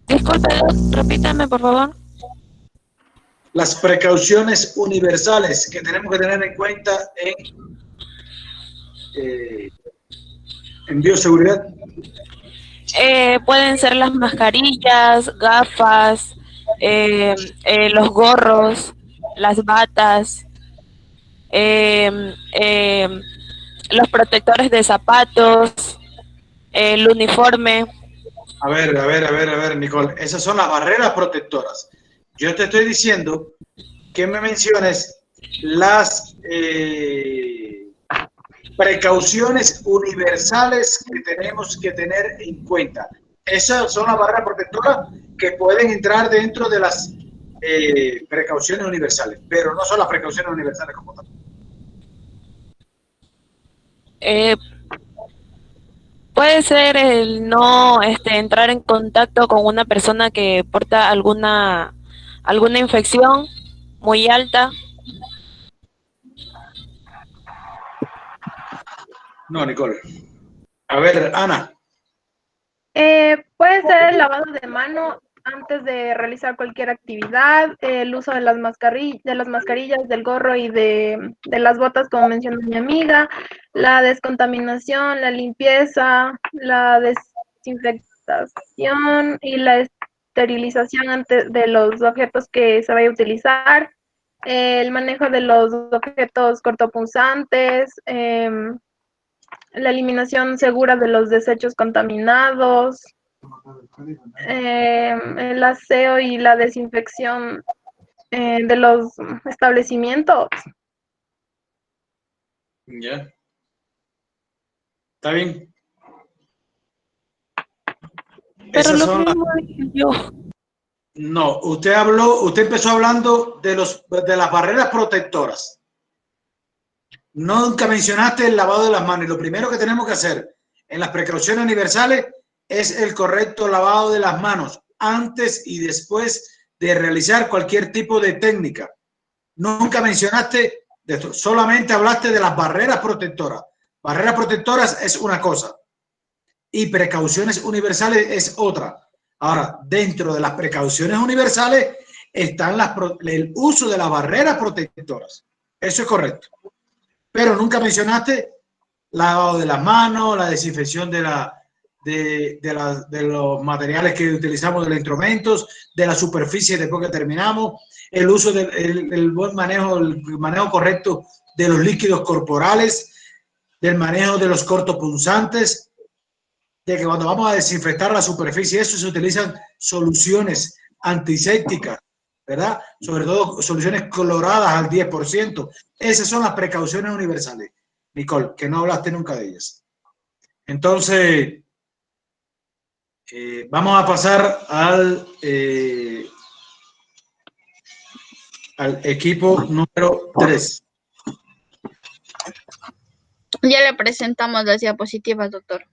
Disculpe, repítame, por favor. las precauciones universales que tenemos que tener en cuenta en bioseguridad? Pueden ser las mascarillas, gafas, los gorros, las batas, los protectores de zapatos, el uniforme. A ver, Nicole, esas son las barreras protectoras. Yo te estoy diciendo que me menciones las precauciones universales que tenemos que tener en cuenta. Esas son las barreras protectoras que pueden entrar dentro de las precauciones universales, pero no son las precauciones universales como tal. Puede ser el no entrar en contacto con una persona que porta alguna infección muy alta. No, Nicole. A ver, Ana. Puede ser el lavado de mano antes de realizar cualquier actividad, el uso de las mascarillas, del gorro y de las botas, como mencionó mi amiga, la descontaminación, la limpieza, la desinfectación y la esterilización antes de los objetos que se vaya a utilizar, el manejo de los objetos cortopunzantes, la eliminación segura de los desechos contaminados, el aseo y la desinfección de los establecimientos. Ya. ¿Está bien? Pero Esas lo son mismo dije yo. No, usted empezó hablando de las barreras protectoras. Nunca mencionaste el lavado de las manos. Y lo primero que tenemos que hacer en las precauciones universales es el correcto lavado de las manos antes y después de realizar cualquier tipo de técnica. Nunca mencionaste de esto, solamente hablaste de las barreras protectoras. Barreras protectoras es una cosa y precauciones universales es otra. Ahora, dentro de las precauciones universales están el uso de las barreras protectoras. Eso es correcto. Pero nunca mencionaste lavado de las manos, la desinfección de los materiales que utilizamos, de los instrumentos, de la superficie después que terminamos, el uso del buen manejo, el manejo correcto de los líquidos corporales, del manejo de los cortopunzantes, de que cuando vamos a desinfectar la superficie, eso se utilizan soluciones antisépticas, ¿verdad? Sobre todo soluciones cloradas al 10%. Esas son las precauciones universales, Nicole, que no hablaste nunca de ellas. Entonces, vamos a pasar al equipo número 3. Ya le presentamos las diapositivas, doctor.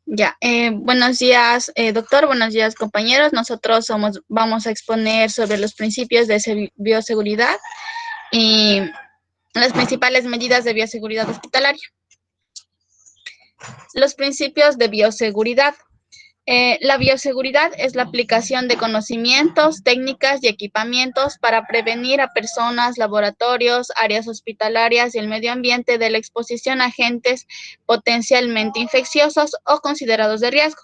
Ya, buenos días, doctor, buenos días, compañeros. Nosotros vamos a exponer sobre los principios de bioseguridad y las principales medidas de bioseguridad hospitalaria. Los principios de bioseguridad. La bioseguridad es la aplicación de conocimientos, técnicas y equipamientos para prevenir a personas, laboratorios, áreas hospitalarias y el medio ambiente de la exposición a agentes potencialmente infecciosos o considerados de riesgo.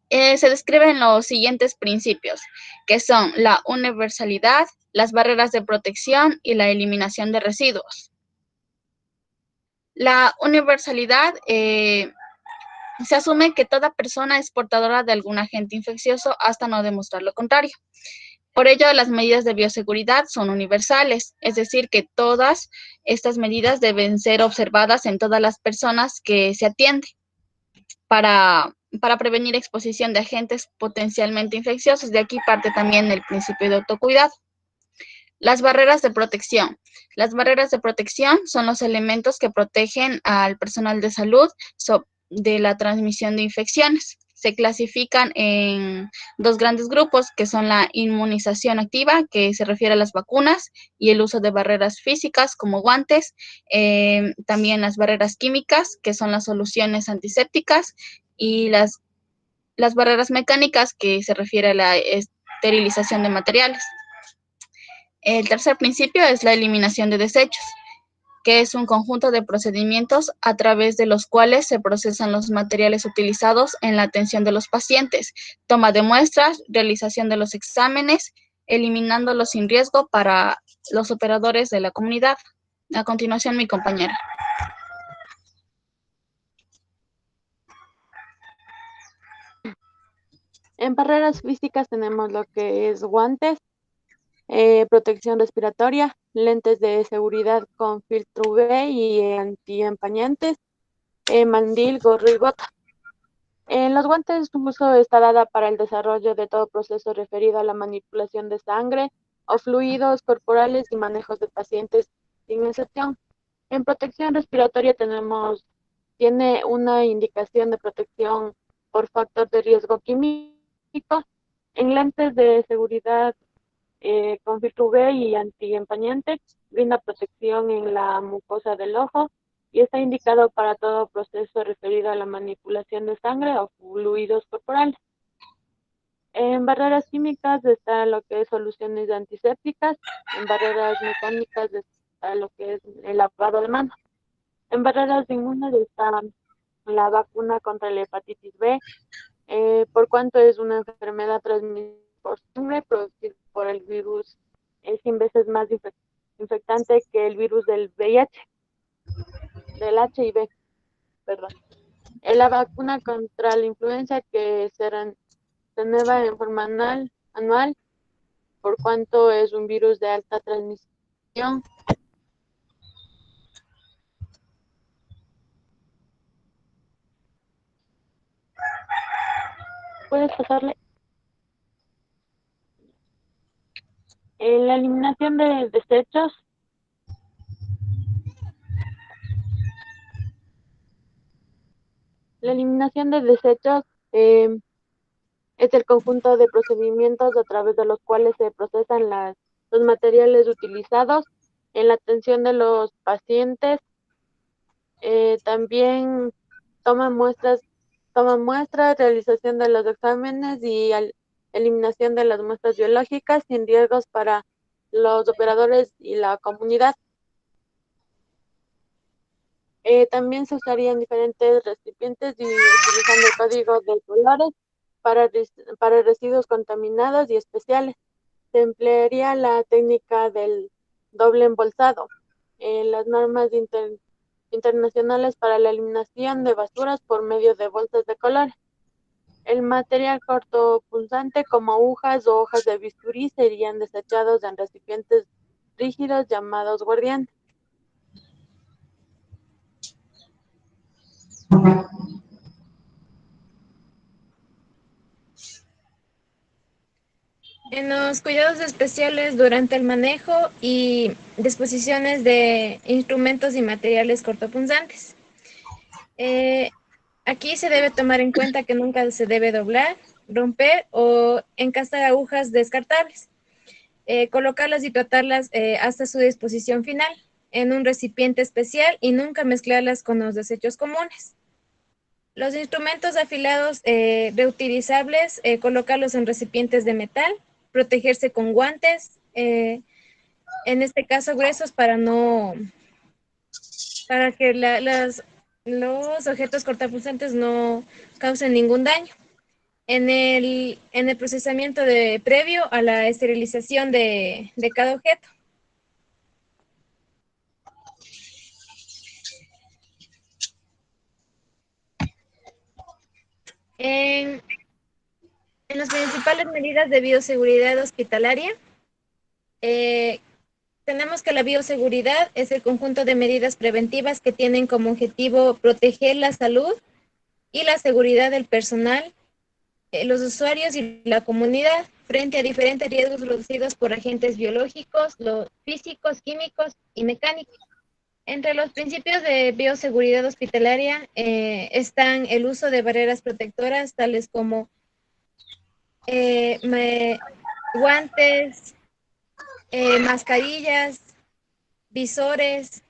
Se describen los siguientes principios, que son la universalidad, las barreras de protección y la eliminación de residuos. La universalidad se asume que toda persona es portadora de algún agente infeccioso hasta no demostrar lo contrario. Por ello, las medidas de bioseguridad son universales, es decir, que todas estas medidas deben ser observadas en todas las personas que se atienden para prevenir exposición de agentes potencialmente infecciosos. De aquí parte también el principio de autocuidado. Las barreras de protección. Las barreras de protección son los elementos que protegen al personal de salud de la transmisión de infecciones. Se clasifican en dos grandes grupos, que son la inmunización activa, que se refiere a las vacunas, y el uso de barreras físicas como guantes. También las barreras químicas, que son las soluciones antisépticas, y las barreras mecánicas, que se refiere a la esterilización de materiales. El tercer principio es la eliminación de desechos, que es un conjunto de procedimientos a través de los cuales se procesan los materiales utilizados en la atención de los pacientes, toma de muestras, realización de los exámenes, eliminándolos sin riesgo para los operadores de la comunidad. A continuación, mi compañera. En barreras físicas tenemos lo que es guantes, protección respiratoria, lentes de seguridad con filtro UV y antiempañantes, mandil, gorro y bota. En los guantes su uso está dada para el desarrollo de todo proceso referido a la manipulación de sangre o fluidos corporales y manejos de pacientes sin excepción. En protección respiratoria tiene una indicación de protección por factor de riesgo químico. En lentes de seguridad con filtro UV y antiempañante, brinda protección en la mucosa del ojo y está indicado para todo proceso referido a la manipulación de sangre o fluidos corporales. En barreras químicas está lo que es soluciones antisépticas, en barreras mecánicas está lo que es el lavado de manos. En barreras inmunes está la vacuna contra la hepatitis B, por cuanto es una enfermedad transmitida por sangre producida por el virus, es 100 veces más infectante que el virus del VIH, del HIV, perdón. La vacuna contra la influenza que se renueva en forma anual, por cuanto es un virus de alta transmisión. ¿Puedes pasarle? La eliminación de desechos. La eliminación de desechos es el conjunto de procedimientos a través de los cuales se procesan los materiales utilizados en la atención de los pacientes. También toma muestras, realización de los exámenes y eliminación de las muestras biológicas sin riesgos para los operadores y la comunidad. También se usarían diferentes recipientes y utilizando el código de colores para residuos contaminados y especiales. Se emplearía la técnica del doble embolsado. Las normas internacionales para la eliminación de basuras por medio de bolsas de colores. El material cortopunzante como agujas o hojas de bisturí serían desechados en recipientes rígidos llamados guardianes. En los cuidados especiales durante el manejo y disposiciones de instrumentos y materiales cortopunzantes. Aquí se debe tomar en cuenta que nunca se debe doblar, romper o encastar agujas descartables. Colocarlas y tratarlas hasta su disposición final en un recipiente especial y nunca mezclarlas con los desechos comunes. Los instrumentos afilados reutilizables, colocarlos en recipientes de metal, protegerse con guantes, en este caso gruesos para que los objetos cortopunzantes no causen ningún daño. En el procesamiento previo a la esterilización de cada objeto. En las principales medidas de bioseguridad hospitalaria, tenemos que la bioseguridad es el conjunto de medidas preventivas que tienen como objetivo proteger la salud y la seguridad del personal los usuarios y la comunidad frente a diferentes riesgos producidos por agentes biológicos, físicos, químicos y mecánicos. Entre los principios de bioseguridad hospitalaria están el uso de barreras protectoras tales como guantes, mascarillas, visores.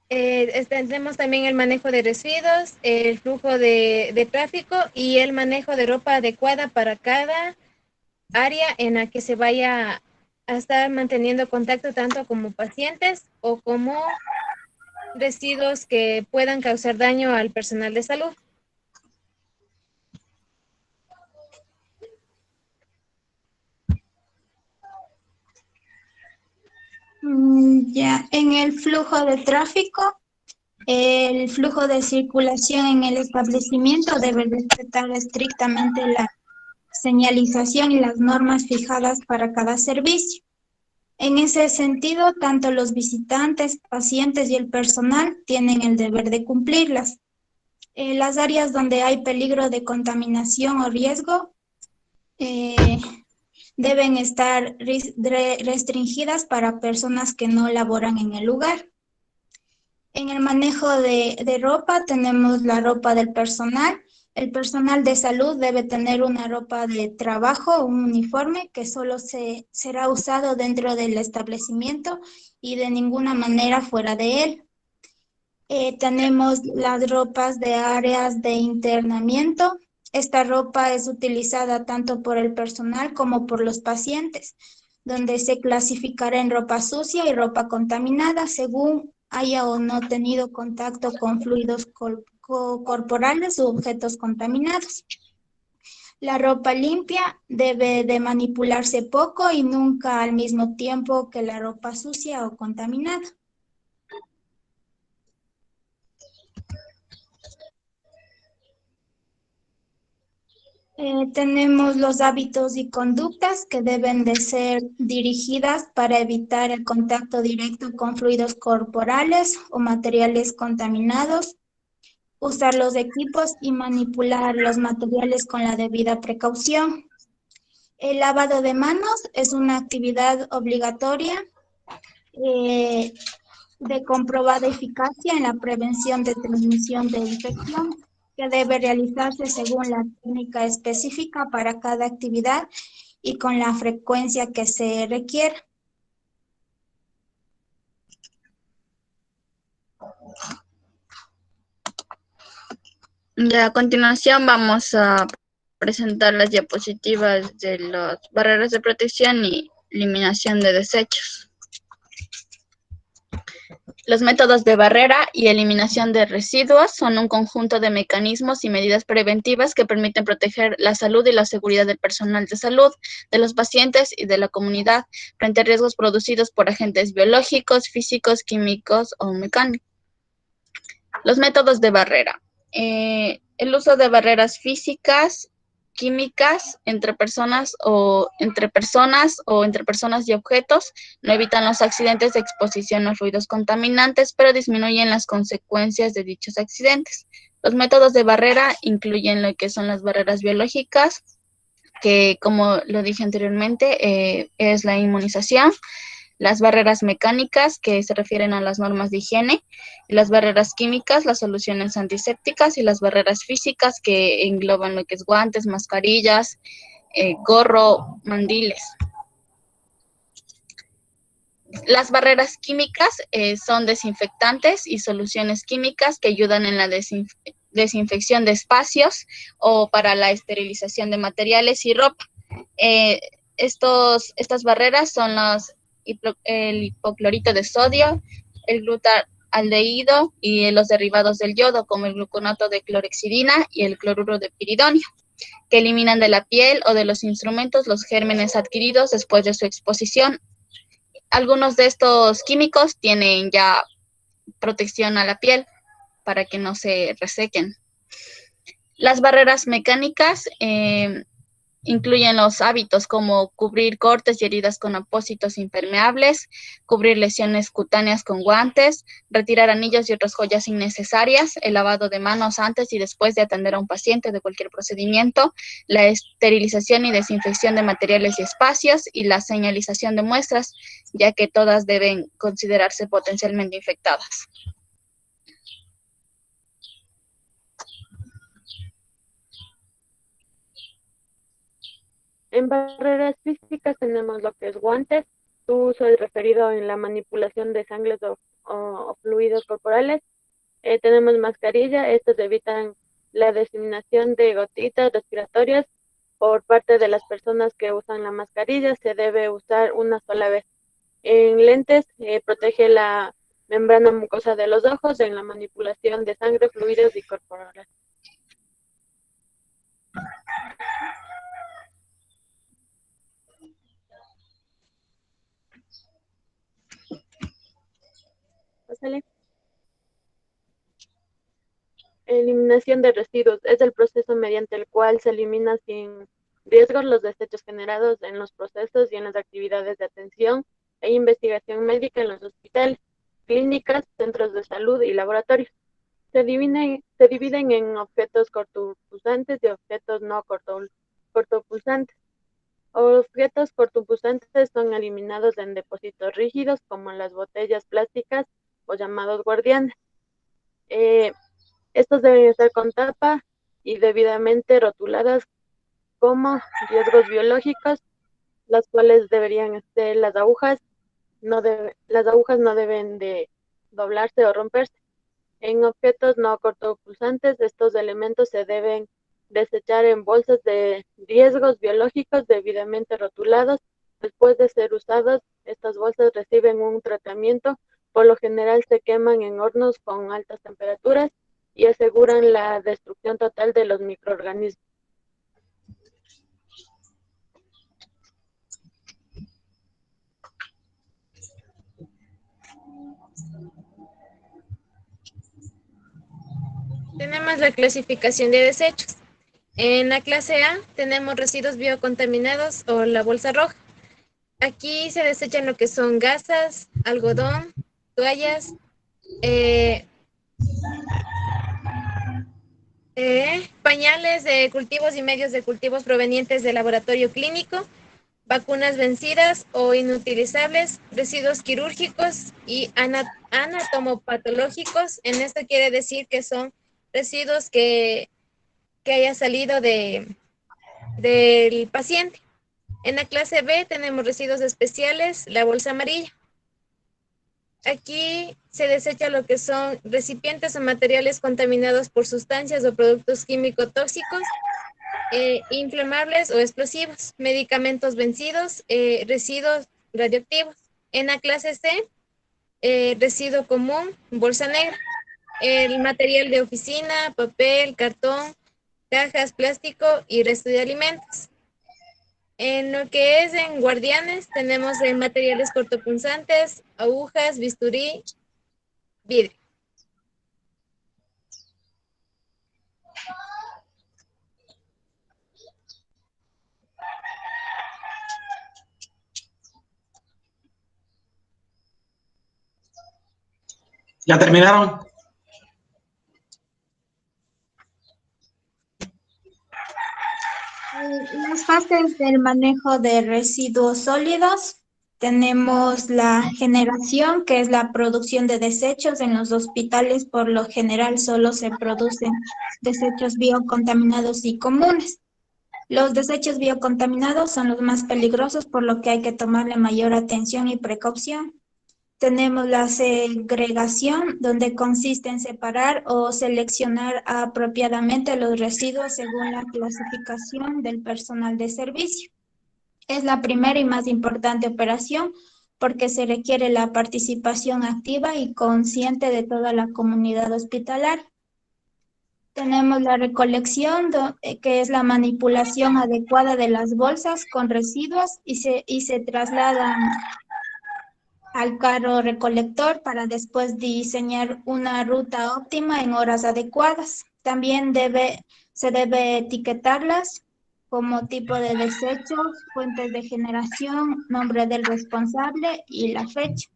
Tenemos también el manejo de residuos, el flujo de tráfico y el manejo de ropa adecuada para cada área en la que se vaya a estar manteniendo contacto tanto como pacientes o como residuos que puedan causar daño al personal de salud. Ya, en el flujo de tráfico, el flujo de circulación en el establecimiento debe respetar estrictamente la señalización y las normas fijadas para cada servicio. En ese sentido, tanto los visitantes, pacientes y el personal tienen el deber de cumplirlas. Las áreas donde hay peligro de contaminación o riesgo deben estar restringidas para personas que no laboran en el lugar. En el manejo de ropa tenemos la ropa del personal. El personal de salud debe tener una ropa de trabajo, un uniforme que solo será usado dentro del establecimiento y de ninguna manera fuera de él. Tenemos las ropas de áreas de internamiento. Esta ropa es utilizada tanto por el personal como por los pacientes, donde se clasificará en ropa sucia y ropa contaminada según haya o no tenido contacto con fluidos corporales u objetos contaminados. La ropa limpia debe de manipularse poco y nunca al mismo tiempo que la ropa sucia o contaminada. Tenemos los hábitos y conductas que deben de ser dirigidas para evitar el contacto directo con fluidos corporales o materiales contaminados, usar los equipos y manipular los materiales con la debida precaución. El lavado de manos es una actividad obligatoria de comprobada eficacia en la prevención de transmisión de infección, que debe realizarse según la técnica específica para cada actividad y con la frecuencia que se requiera. Ya, a continuación vamos a presentar las diapositivas de las barreras de protección y eliminación de desechos. Los métodos de barrera y eliminación de residuos son un conjunto de mecanismos y medidas preventivas que permiten proteger la salud y la seguridad del personal de salud, de los pacientes y de la comunidad frente a riesgos producidos por agentes biológicos, físicos, químicos o mecánicos. Los métodos de barrera. El uso de barreras físicas, químicas entre personas y objetos no evitan los accidentes de exposición a fluidos contaminantes, pero disminuyen las consecuencias de dichos accidentes. Los métodos de barrera incluyen lo que son las barreras biológicas, que como lo dije anteriormente, es la inmunización, las barreras mecánicas, que se refieren a las normas de higiene, y las barreras químicas, las soluciones antisépticas, y las barreras físicas, que engloban lo que es guantes, mascarillas, gorro, mandiles. Las barreras químicas son desinfectantes y soluciones químicas que ayudan en la desinfección de espacios o para la esterilización de materiales y ropa. Estas barreras son el hipoclorito de sodio, el glutaldehído y los derivados del yodo, como el gluconato de clorhexidina y el cloruro de piridonio, que eliminan de la piel o de los instrumentos los gérmenes adquiridos después de su exposición. Algunos de estos químicos tienen ya protección a la piel para que no se resequen. Las barreras mecánicas Incluyen los hábitos como cubrir cortes y heridas con apósitos impermeables, cubrir lesiones cutáneas con guantes, retirar anillos y otras joyas innecesarias, el lavado de manos antes y después de atender a un paciente de cualquier procedimiento, la esterilización y desinfección de materiales y espacios y la señalización de muestras, ya que todas deben considerarse potencialmente infectadas. En barreras físicas tenemos lo que es guantes. Su uso es referido en la manipulación de sangres o fluidos corporales. Tenemos mascarilla. Estos evitan la diseminación de gotitas respiratorias por parte de las personas que usan la mascarilla. Se debe usar una sola vez. En lentes, protege la membrana mucosa de los ojos en la manipulación de sangre, fluidos y corporales. Pásale. Eliminación de residuos es el proceso mediante el cual se elimina sin riesgos los desechos generados en los procesos y en las actividades de atención e investigación médica en los hospitales, clínicas, centros de salud y laboratorios. Se dividen en objetos cortopulsantes y objetos no cortopulsantes. Objetos cortopulsantes son eliminados en depósitos rígidos como las botellas plásticas o llamados guardianes. Estos deben estar con tapa y debidamente rotuladas como riesgos biológicos, las cuales deberían ser las agujas no deben de doblarse o romperse. En objetos no cortopulsantes, estos elementos se deben desechar en bolsas de riesgos biológicos debidamente rotulados. Después de ser usados, estas bolsas reciben un tratamiento. Por lo general se queman en hornos con altas temperaturas y aseguran la destrucción total de los microorganismos. Tenemos la clasificación de desechos. En la clase A tenemos residuos biocontaminados o la bolsa roja. Aquí se desechan lo que son gasas, algodón, toallas, pañales de cultivos y medios de cultivos provenientes del laboratorio clínico, vacunas vencidas o inutilizables, residuos quirúrgicos y anatomopatológicos. En esto quiere decir que son residuos que haya salido del paciente. En la clase B tenemos residuos especiales, la bolsa amarilla. Aquí se desecha lo que son recipientes o materiales contaminados por sustancias o productos químico-tóxicos, inflamables o explosivos, medicamentos vencidos, residuos radioactivos. En la clase C, residuo común, bolsa negra, el material de oficina, papel, cartón, cajas, plástico y resto de alimentos. En lo que es en guardianes, tenemos materiales cortopunzantes, agujas, bisturí, vidrio. ¿Ya terminaron? Las fases del manejo de residuos sólidos. Tenemos la generación, que es la producción de desechos. En los hospitales, por lo general, solo se producen desechos biocontaminados y comunes. Los desechos biocontaminados son los más peligrosos, por lo que hay que tomarle mayor atención y precaución. Tenemos la segregación, donde consiste en separar o seleccionar apropiadamente los residuos según la clasificación del personal de servicio. Es la primera y más importante operación porque se requiere la participación activa y consciente de toda la comunidad hospitalaria. Tenemos la recolección, que es la manipulación adecuada de las bolsas con residuos y se trasladan al carro recolector para después diseñar una ruta óptima en horas adecuadas. También se debe etiquetarlas como tipo de desechos, fuentes de generación, nombre del responsable y la fecha.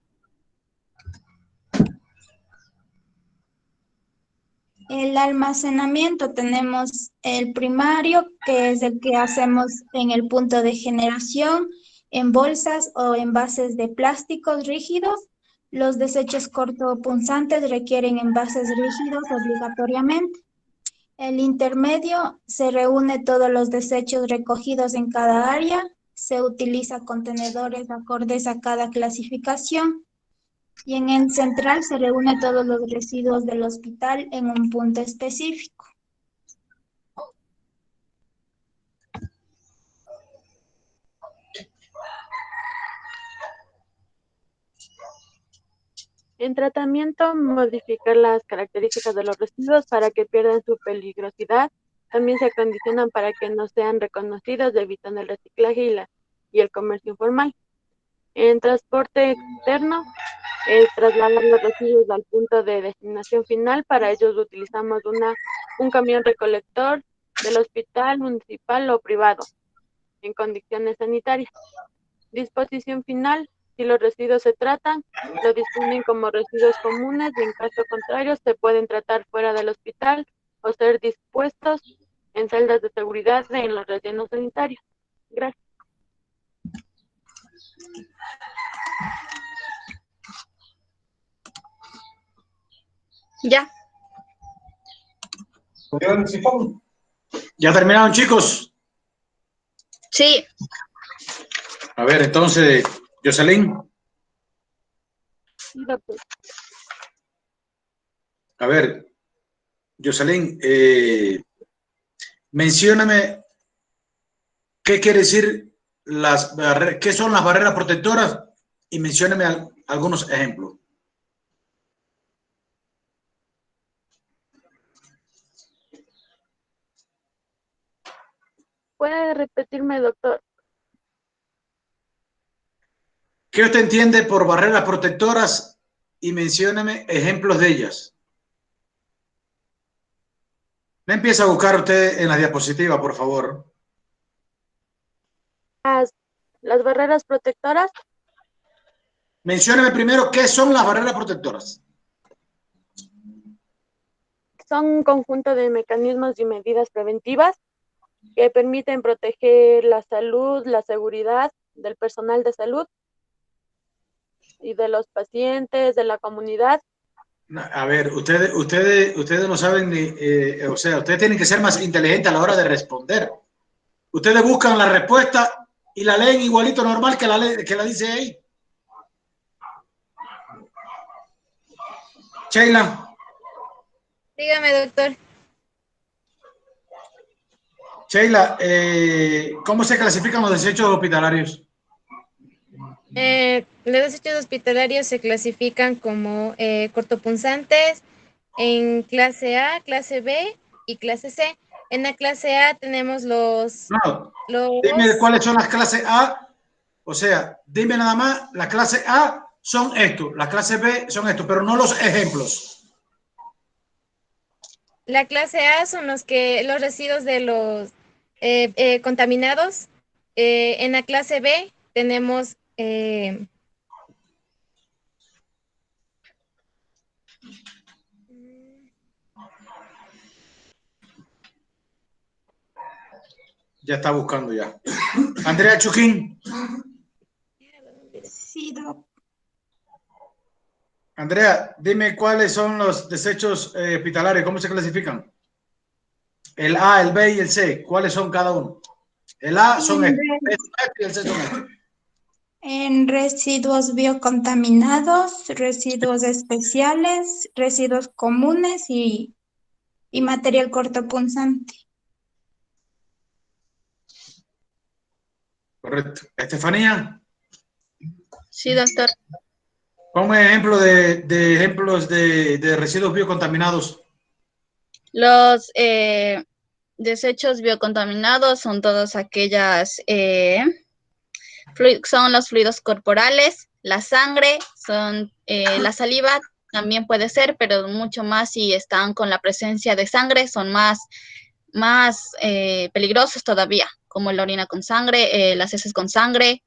El almacenamiento tenemos el primario, que es el que hacemos en el punto de generación, en bolsas o envases de plásticos rígidos. Los desechos cortopunzantes requieren envases rígidos obligatoriamente. El intermedio se reúne todos los desechos recogidos en cada área. Se utiliza contenedores acordes a cada clasificación. Y en el central se reúne todos los residuos del hospital en un punto específico. En tratamiento, modificar las características de los residuos para que pierdan su peligrosidad. También se acondicionan para que no sean reconocidos, evitando el reciclaje y el comercio informal. En transporte externo, trasladar los residuos al punto de destinación final. Para ello utilizamos un camión recolector del hospital municipal o privado en condiciones sanitarias. Disposición final. Si los residuos se tratan, lo disponen como residuos comunes y en caso contrario se pueden tratar fuera del hospital o ser dispuestos en celdas de seguridad en los rellenos sanitarios. Gracias. Ya. ¿Ya terminaron, chicos? Sí. A ver, entonces, Jocelyn. Sí, doctor. A ver, Jocelyn, mencióname qué quiere decir qué son las barreras protectoras y mencióname algunos ejemplos. ¿Puede repetirme, doctor? ¿Qué usted entiende por barreras protectoras y mencióneme ejemplos de ellas? Me empieza a buscar usted en la diapositiva, por favor. Las barreras protectoras. Mencióneme primero qué son las barreras protectoras. Son un conjunto de mecanismos y medidas preventivas que permiten proteger la salud, la seguridad del personal de salud y de los pacientes, de la comunidad. A ver, ustedes no saben o sea, ustedes tienen que ser más inteligentes a la hora de responder. Ustedes buscan la respuesta y la leen igualito normal que la dice ahí. Sheila. Dígame, doctor. Sheila, ¿cómo se clasifican los desechos hospitalarios? Los desechos hospitalarios se clasifican como cortopunzantes en clase A, clase B y clase C. En la clase A tenemos Dime cuáles son las clases A. O sea, dime nada más, la clase A son esto, la clase B son esto, pero no los ejemplos. La clase A son los residuos de los contaminados. En la clase B tenemos ya está buscando ya. Andrea Chuquín. Sí, doc. Andrea, dime cuáles son los desechos hospitalarios, ¿cómo se clasifican? El A, el B y el C, ¿cuáles son cada uno? El A son estos y el C son estos. En residuos biocontaminados, residuos especiales, residuos comunes y material cortopunzante. Correcto. Estefanía. Sí, doctor. Ponme ejemplo de ejemplos de residuos biocontaminados. Los desechos biocontaminados son todas aquellas, son los fluidos corporales, la sangre, son la saliva también puede ser, pero mucho más si están con la presencia de sangre, son más más peligrosos todavía, como la orina con sangre, las heces con sangre,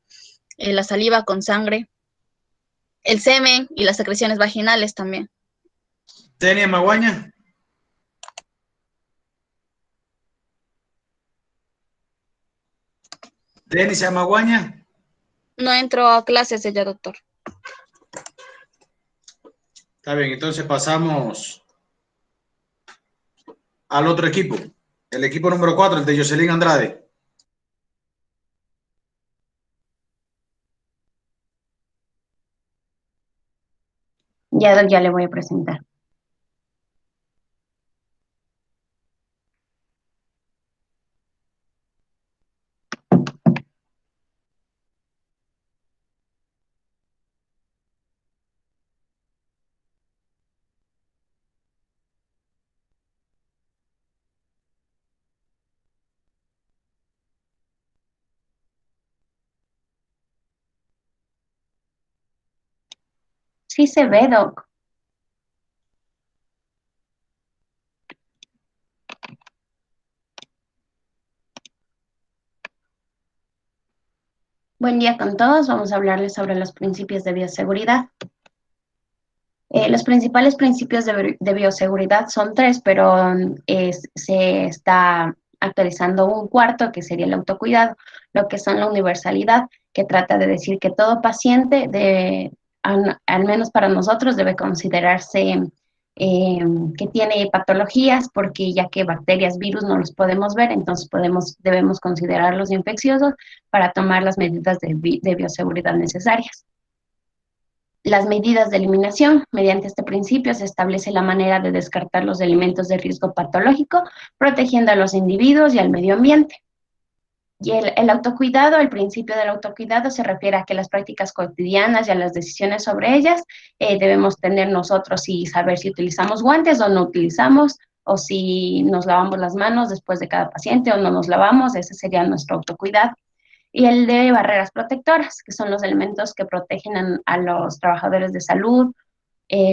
la saliva con sangre, el semen y las secreciones vaginales también. Tenia Maguaña. Denis Amaguaña. No entro a clases ella, doctor. Está bien, entonces pasamos al otro equipo. El equipo número 4, el de Jocelyn Andrade. Ya le voy a presentar. Sí se ve, Doc. Buen día con todos. Vamos a hablarles sobre los principios de bioseguridad. Los principales principios de bioseguridad son 3, pero se está actualizando un cuarto, que sería el autocuidado, lo que son la universalidad, que trata de decir que todo paciente, al menos para nosotros, debe considerarse que tiene patologías, porque ya que bacterias, virus no los podemos ver, entonces debemos considerarlos infecciosos para tomar las medidas de bioseguridad necesarias. Las medidas de eliminación. Mediante este principio se establece la manera de descartar los elementos de riesgo patológico, protegiendo a los individuos y al medio ambiente. Y el autocuidado, el principio del autocuidado se refiere a que las prácticas cotidianas y a las decisiones sobre ellas debemos tener nosotros y saber si utilizamos guantes o no utilizamos, o si nos lavamos las manos después de cada paciente o no nos lavamos. Ese sería nuestro autocuidado. Y el de barreras protectoras, que son los elementos que protegen a los trabajadores de salud,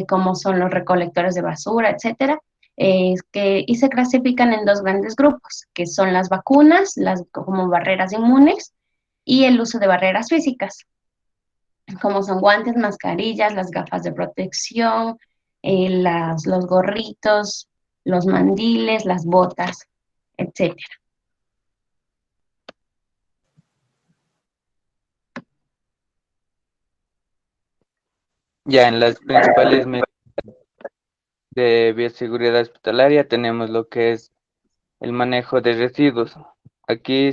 como son los recolectores de basura, etcétera, y se clasifican en 2 grandes grupos, que son las vacunas, como barreras inmunes, y el uso de barreras físicas, como son guantes, mascarillas, las gafas de protección, los gorritos, los mandiles, las botas, etcétera. Ya en las principales medidas de bioseguridad hospitalaria tenemos lo que es el manejo de residuos. Aquí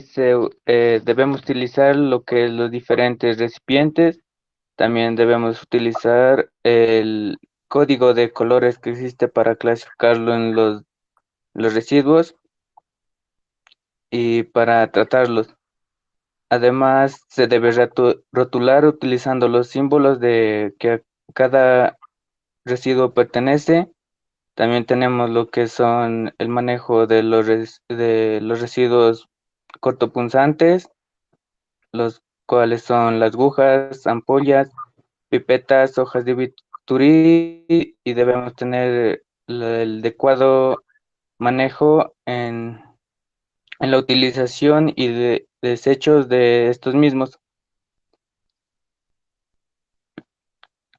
debemos utilizar lo que es los diferentes recipientes. También debemos utilizar el código de colores que existe para clasificarlo en los residuos y para tratarlos. Además, se debe rotular utilizando los símbolos de que cada residuo pertenece. También tenemos lo que son el manejo de los residuos cortopunzantes, los cuales son las agujas, ampollas, pipetas, hojas de bisturí, y debemos tener el adecuado manejo en la utilización y de desechos de estos mismos.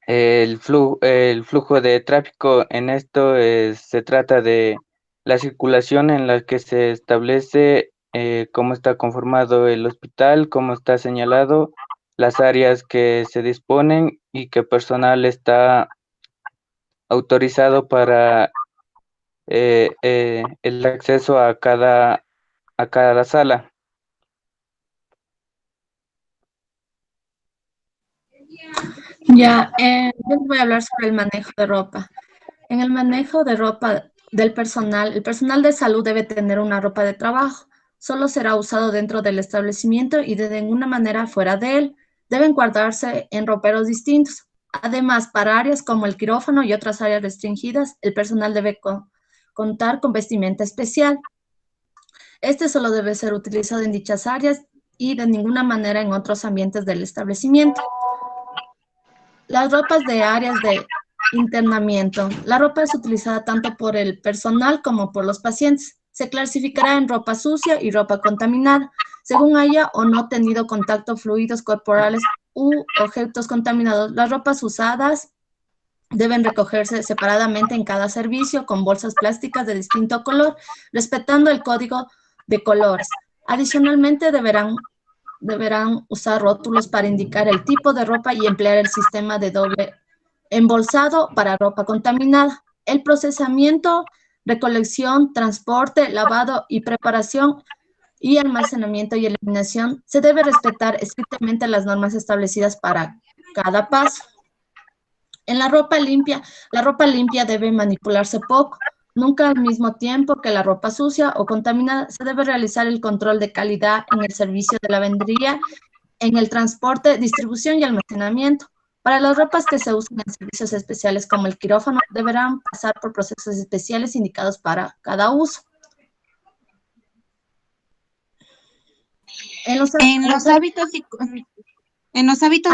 El flujo de tráfico en esto se trata de la circulación en la que se establece cómo está conformado el hospital, cómo está señalado, las áreas que se disponen y qué personal está autorizado para el acceso a cada sala. Ya, yo les voy a hablar sobre el manejo de ropa. En el manejo de ropa del personal, el personal de salud debe tener una ropa de trabajo. Solo será usado dentro del establecimiento y de ninguna manera fuera de él. Deben guardarse en roperos distintos. Además, para áreas como el quirófano y otras áreas restringidas, el personal debe contar con vestimenta especial. Este solo debe ser utilizado en dichas áreas y de ninguna manera en otros ambientes del establecimiento. Las ropas de áreas de internamiento. La ropa es utilizada tanto por el personal como por los pacientes. Se clasificará en ropa sucia y ropa contaminada, según haya o no tenido contacto fluidos corporales u objetos contaminados. Las ropas usadas deben recogerse separadamente en cada servicio con bolsas plásticas de distinto color, respetando el código de colores. Adicionalmente, deberán usar rótulos para indicar el tipo de ropa y emplear el sistema de doble embolsado para ropa contaminada. El procesamiento, recolección, transporte, lavado y preparación y almacenamiento y eliminación se debe respetar estrictamente las normas establecidas para cada paso. En la ropa limpia debe manipularse poco, nunca al mismo tiempo que la ropa sucia o contaminada. Se debe realizar el control de calidad en el servicio de lavandería, en el transporte, distribución y almacenamiento. Para las ropas que se usan en servicios especiales como el quirófano, deberán pasar por procesos especiales indicados para cada uso. En los hábitos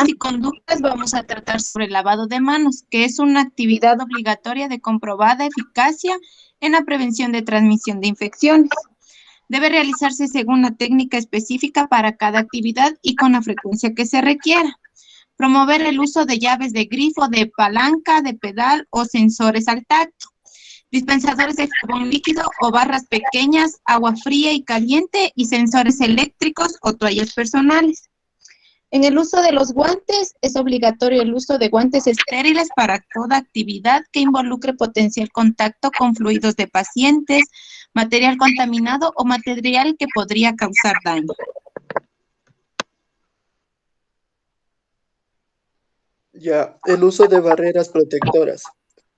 y conductas vamos a tratar sobre el lavado de manos, que es una actividad obligatoria de comprobada eficacia en la prevención de transmisión de infecciones. Debe realizarse según la técnica específica para cada actividad y con la frecuencia que se requiera. Promover el uso de llaves de grifo, de palanca, de pedal o sensores al tacto. Dispensadores de jabón líquido o barras pequeñas, agua fría y caliente y sensores eléctricos o toallas personales. En el uso de los guantes, es obligatorio el uso de guantes estériles para toda actividad que involucre potencial contacto con fluidos de pacientes, material contaminado o material que podría causar daño. Ya, el uso de barreras protectoras,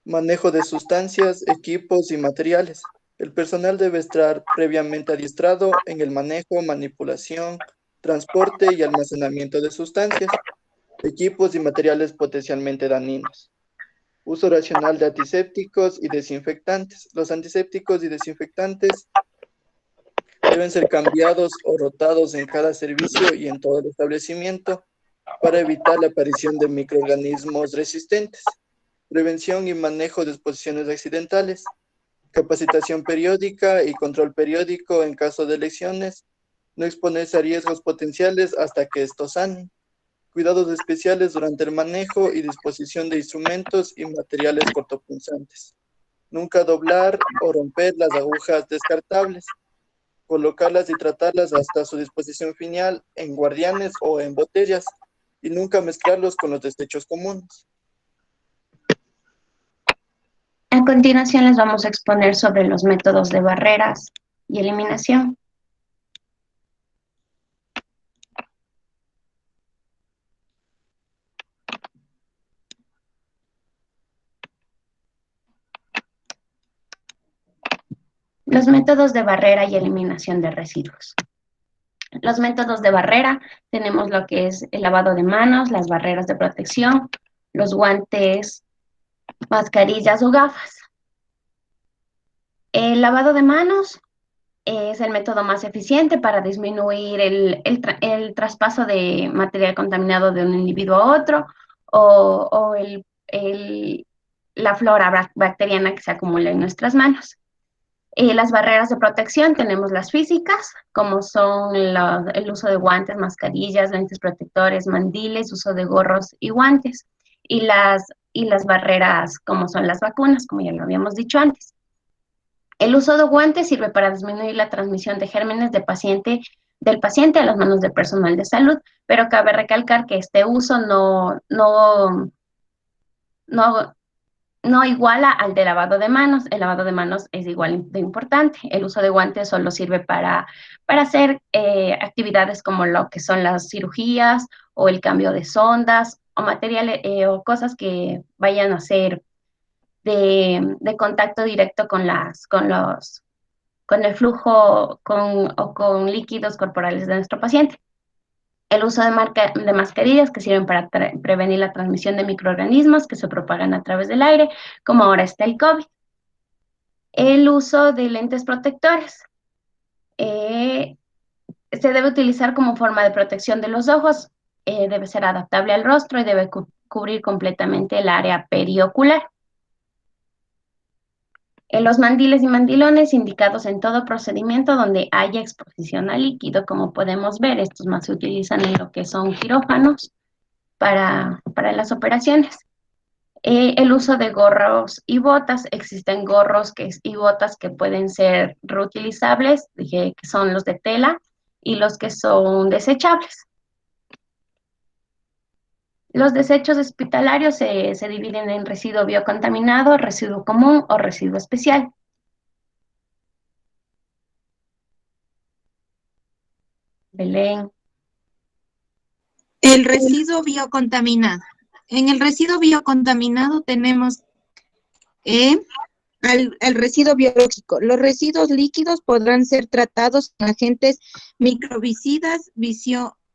manejo de sustancias, equipos y materiales. El personal debe estar previamente adiestrado en el manejo, manipulación, transporte y almacenamiento de sustancias, equipos y materiales potencialmente dañinos. Uso racional de antisépticos y desinfectantes. Los antisépticos y desinfectantes deben ser cambiados o rotados en cada servicio y en todo el establecimiento para evitar la aparición de microorganismos resistentes. Prevención y manejo de exposiciones accidentales. Capacitación periódica y control periódico en caso de lesiones. No exponerse a riesgos potenciales hasta que estos sanen. Cuidados especiales durante el manejo y disposición de instrumentos y materiales cortopunzantes. Nunca doblar o romper las agujas descartables. Colocarlas y tratarlas hasta su disposición final en guardianes o en botellas y nunca mezclarlos con los desechos comunes. A continuación les vamos a exponer sobre los métodos de barreras y eliminación. Los métodos de barrera y eliminación de residuos. Los métodos de barrera, tenemos lo que es el lavado de manos, las barreras de protección, los guantes, mascarillas o gafas. El lavado de manos es el método más eficiente para disminuir el traspaso de material contaminado de un individuo a otro o la flora bacteriana que se acumula en nuestras manos. Las barreras de protección tenemos las físicas, como son el uso de guantes, mascarillas, lentes protectores, mandiles, uso de gorros y guantes. Y las barreras como son las vacunas, como ya lo habíamos dicho antes. El uso de guantes sirve para disminuir la transmisión de gérmenes del paciente a las manos del personal de salud, pero cabe recalcar que este uso no iguala al de lavado de manos. El lavado de manos es igual de importante. El uso de guantes solo sirve para hacer actividades como lo que son las cirugías o el cambio de sondas o materiales o cosas que vayan a ser de contacto directo con el flujo o con líquidos corporales de nuestro paciente. El uso de mascarillas que sirven para prevenir la transmisión de microorganismos que se propagan a través del aire, como ahora está el COVID. El uso de lentes protectores. Se debe utilizar como forma de protección de los ojos, debe ser adaptable al rostro y debe cubrir completamente el área periocular. Los mandiles y mandilones indicados en todo procedimiento donde haya exposición a líquido, como podemos ver, estos más se utilizan en lo que son quirófanos para las operaciones. El uso de gorros y botas, existen gorros y botas que pueden ser reutilizables, que son los de tela, y los que son desechables. Los desechos hospitalarios se dividen en residuo biocontaminado, residuo común o residuo especial. Belén. El residuo biocontaminado. En el residuo biocontaminado tenemos el residuo biológico. Los residuos líquidos podrán ser tratados con agentes microbicidas,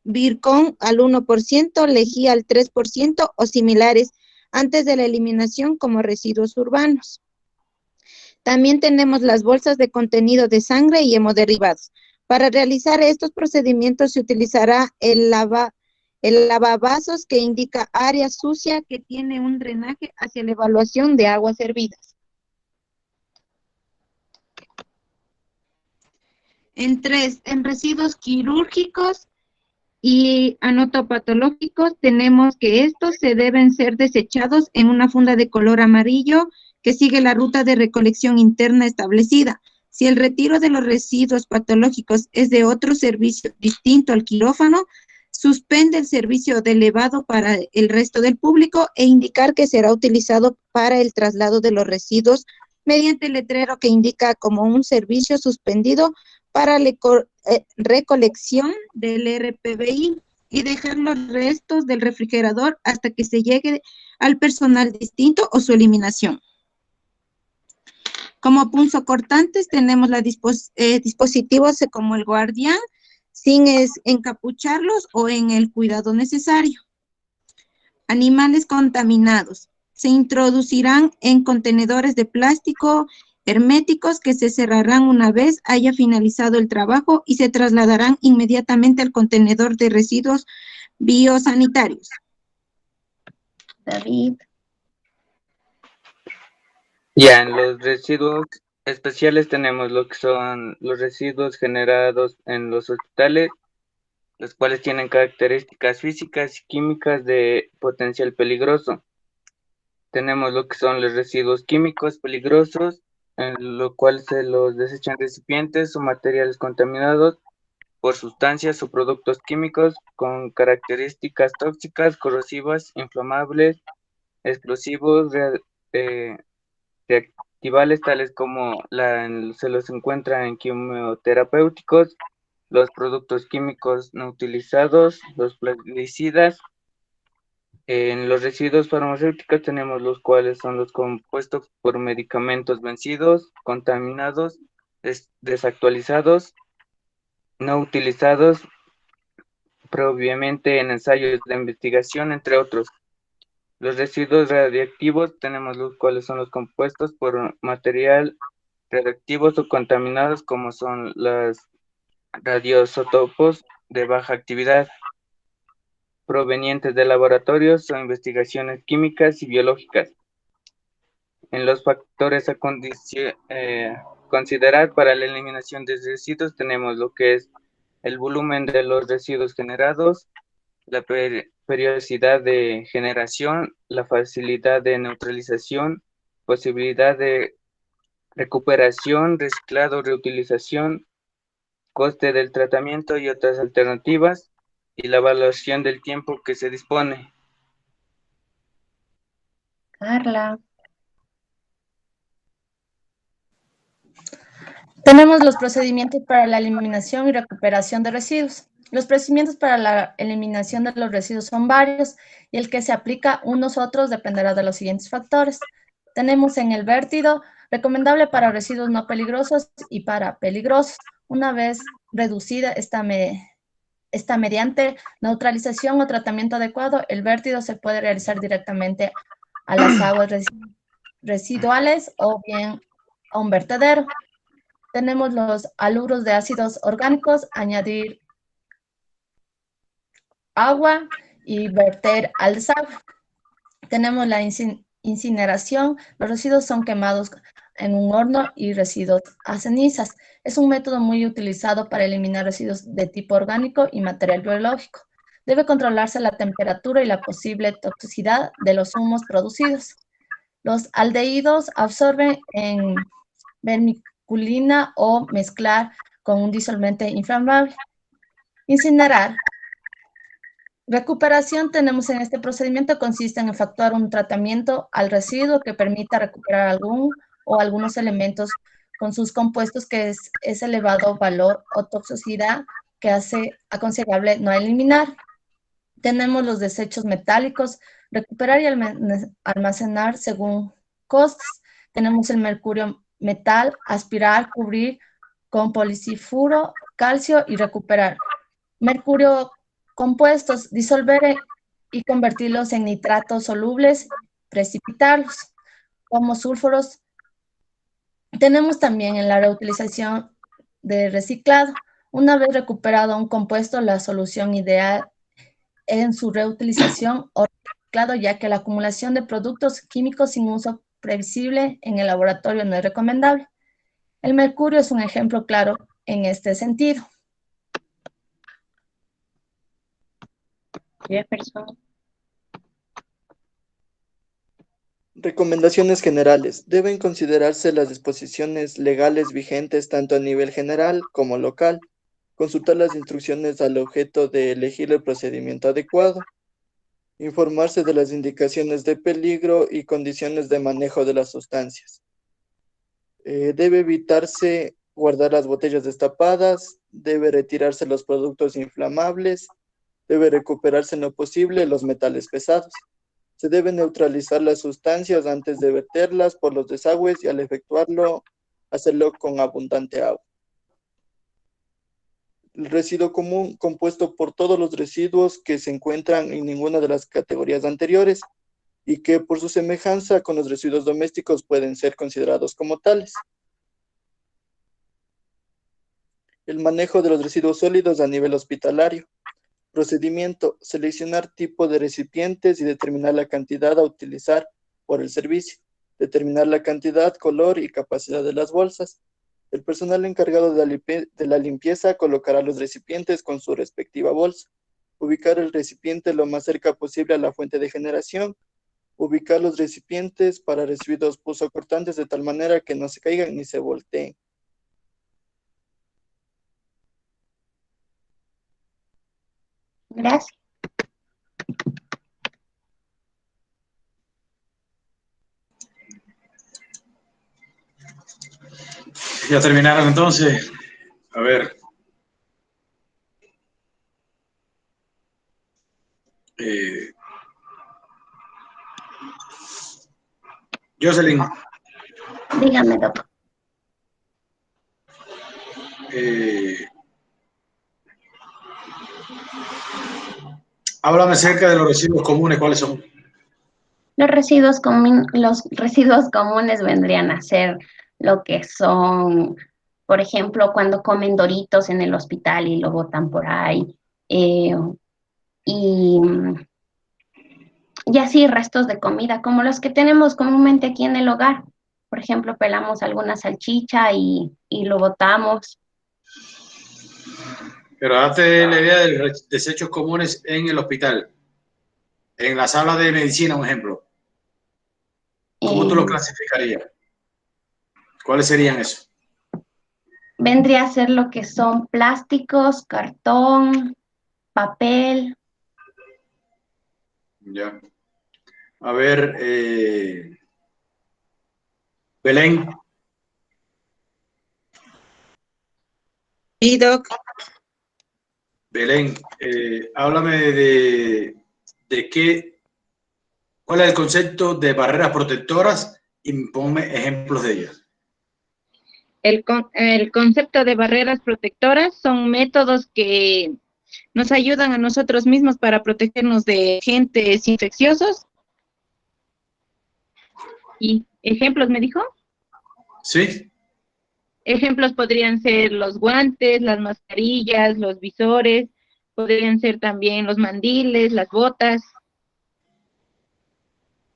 Vircon al 1%, lejía al 3% o similares antes de la eliminación como residuos urbanos. También tenemos las bolsas de contenido de sangre y hemoderivados. Para realizar estos procedimientos se utilizará el lavavasos que indica área sucia que tiene un drenaje hacia la evaluación de aguas hervidas. En residuos quirúrgicos y anatopatológicos tenemos que estos se deben ser desechados en una funda de color amarillo que sigue la ruta de recolección interna establecida. Si el retiro de los residuos patológicos es de otro servicio distinto al quirófano, suspende el servicio de elevado para el resto del público e indicar que será utilizado para el traslado de los residuos mediante el letrero que indica como un servicio suspendido para la recolección del RPBI y dejar los restos del refrigerador hasta que se llegue al personal distinto o su eliminación. Como punzocortantes tenemos dispositivos como el guardián, sin encapucharlos o en el cuidado necesario. Animales contaminados. Se introducirán en contenedores de plástico herméticos que se cerrarán una vez haya finalizado el trabajo y se trasladarán inmediatamente al contenedor de residuos biosanitarios. David. Ya, en los residuos especiales tenemos lo que son los residuos generados en los hospitales, los cuales tienen características físicas y químicas de potencial peligroso. Tenemos lo que son los residuos químicos peligrosos, en lo cual se los desechan recipientes o materiales contaminados por sustancias o productos químicos con características tóxicas, corrosivas, inflamables, explosivos, reactivales, tales como se los encuentra en quimioterapéuticos, los productos químicos no utilizados, los plaguicidas. En los residuos farmacéuticos tenemos los cuales son los compuestos por medicamentos vencidos, contaminados, desactualizados, no utilizados previamente en ensayos de investigación, entre otros. Los residuos radiactivos tenemos los cuales son los compuestos por material radioactivos o contaminados, como son los radioisótopos de baja actividad, provenientes de laboratorios o investigaciones químicas y biológicas. En los factores a considerar para la eliminación de residuos tenemos lo que es el volumen de los residuos generados, la periodicidad de generación, la facilidad de neutralización, posibilidad de recuperación, reciclado, reutilización, coste del tratamiento y otras alternativas, y la evaluación del tiempo que se dispone. Carla. Tenemos los procedimientos para la eliminación y recuperación de residuos. Los procedimientos para la eliminación de los residuos son varios y el que se aplica unos otros dependerá de los siguientes factores. Tenemos en el vertido, recomendable para residuos no peligrosos y para peligrosos. Una vez reducida esta mediante neutralización o tratamiento adecuado, el vertido se puede realizar directamente a las aguas residuales o bien a un vertedero. Tenemos los haluros de ácidos orgánicos, añadir agua y verter al desagüe. Tenemos la incineración, los residuos son quemados en un horno y residuos a cenizas. Es un método muy utilizado para eliminar residuos de tipo orgánico y material biológico. Debe controlarse la temperatura y la posible toxicidad de los humos producidos. Los aldehídos absorben en vermiculina o mezclar con un disolvente inflamable. Incinerar. Recuperación tenemos en este procedimiento consiste en efectuar un tratamiento al residuo que permita recuperar algún o algunos elementos con sus compuestos que es elevado valor o toxicidad que hace aconsejable no eliminar. Tenemos los desechos metálicos, recuperar y almacenar según costes. Tenemos el mercurio metal, aspirar, cubrir con polisifuro, calcio y recuperar. Mercurio compuestos, disolver y convertirlos en nitratos solubles, precipitarlos como sulfuros. Tenemos también en la reutilización de reciclado. Una vez recuperado un compuesto, la solución ideal en su reutilización o reciclado, ya que la acumulación de productos químicos sin uso previsible en el laboratorio no es recomendable. El mercurio es un ejemplo claro en este sentido. Jefferson. Recomendaciones generales. Deben considerarse las disposiciones legales vigentes tanto a nivel general como local. Consultar las instrucciones al objeto de elegir el procedimiento adecuado. Informarse de las indicaciones de peligro y condiciones de manejo de las sustancias. Debe evitarse guardar las botellas destapadas. Debe retirarse los productos inflamables. Debe recuperarse en lo posible los metales pesados. Se deben neutralizar las sustancias antes de verterlas por los desagües y al efectuarlo, hacerlo con abundante agua. El residuo común, compuesto por todos los residuos que se encuentran en ninguna de las categorías anteriores y que por su semejanza con los residuos domésticos pueden ser considerados como tales. El manejo de los residuos sólidos a nivel hospitalario. Procedimiento: seleccionar tipo de recipientes y determinar la cantidad a utilizar por el servicio. Determinar la cantidad, color y capacidad de las bolsas. El personal encargado de la limpieza colocará los recipientes con su respectiva bolsa. Ubicar el recipiente lo más cerca posible a la fuente de generación. Ubicar los recipientes para residuos punzocortantes de tal manera que no se caigan ni se volteen. Gracias. Ya terminaron entonces. A ver. Jocelyn. Dígame, doctor. Háblame acerca de los residuos comunes, ¿cuáles son? Los residuos comunes vendrían a ser lo que son, por ejemplo, cuando comen Doritos en el hospital y lo botan por ahí. Y así restos de comida, como los que tenemos comúnmente aquí en el hogar. Por ejemplo, pelamos alguna salchicha y lo botamos. Pero date la idea de los desechos comunes en el hospital. En la sala de medicina, un ejemplo. ¿Cómo tú lo clasificarías? ¿Cuáles serían esos? Vendría a ser lo que son plásticos, cartón, papel. Ya. A ver, Belén. Sí, Doc. Belén, háblame de qué, cuál es el concepto de barreras protectoras y ponme ejemplos de ellas. El concepto de barreras protectoras son métodos que nos ayudan a nosotros mismos para protegernos de agentes infecciosos. ¿Y ejemplos me dijo? Sí. Ejemplos podrían ser los guantes, las mascarillas, los visores, podrían ser también los mandiles, las botas.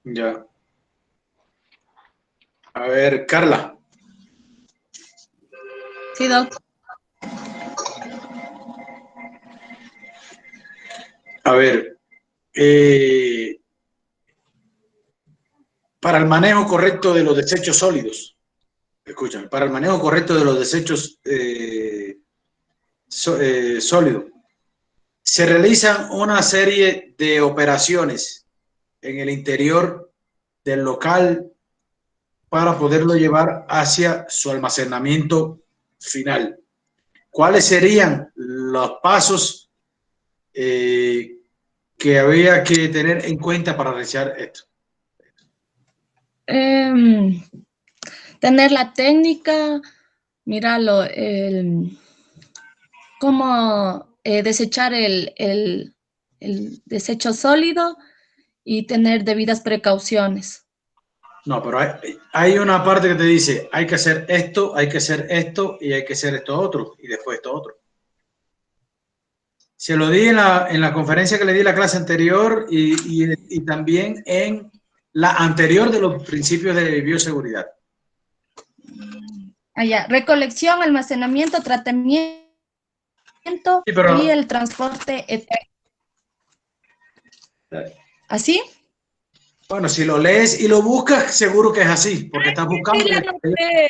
Ya. A ver, Carla. Sí, Doc. A ver, para el manejo correcto de los desechos sólidos, escuchen, para el manejo correcto de los desechos sólidos, se realizan una serie de operaciones en el interior del local para poderlo llevar hacia su almacenamiento final. ¿Cuáles serían los pasos que había que tener en cuenta para realizar esto? Tener la técnica, míralo, cómo desechar el desecho sólido y tener debidas precauciones. No, pero hay una parte que te dice, hay que hacer esto, hay que hacer esto y hay que hacer esto otro y después esto otro. Se lo di en la conferencia que le di la clase anterior y también en la anterior de los principios de bioseguridad. Allá, recolección, almacenamiento, tratamiento Sí, pero, y el transporte eterno. ¿Así? Bueno, si lo lees y lo buscas, seguro que es así, porque estás buscando. Sí, le anoté.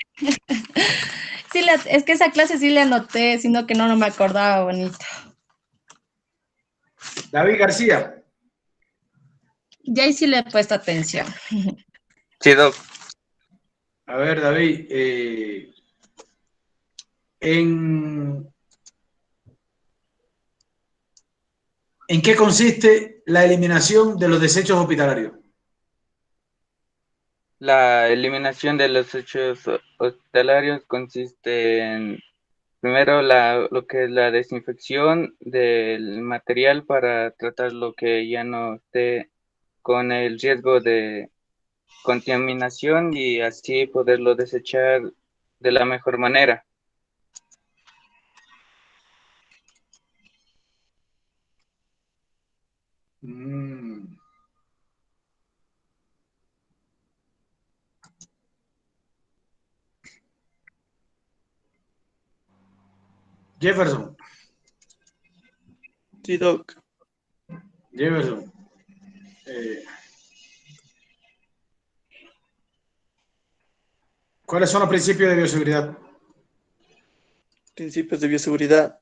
Sí, es que esa clase sí le anoté, sino que no me acordaba bonito. David García. Ya ahí sí le he puesto atención. Sí, Doc. A ver, David, ¿en qué consiste la eliminación de los desechos hospitalarios? La eliminación de los desechos hospitalarios consiste en, primero, lo que es la desinfección del material para tratar lo que ya no esté con el riesgo de contaminación y así poderlo desechar de la mejor manera. Jefferson. Sí, Doc. Jefferson. ¿Cuáles son los principios de bioseguridad? Principios de bioseguridad.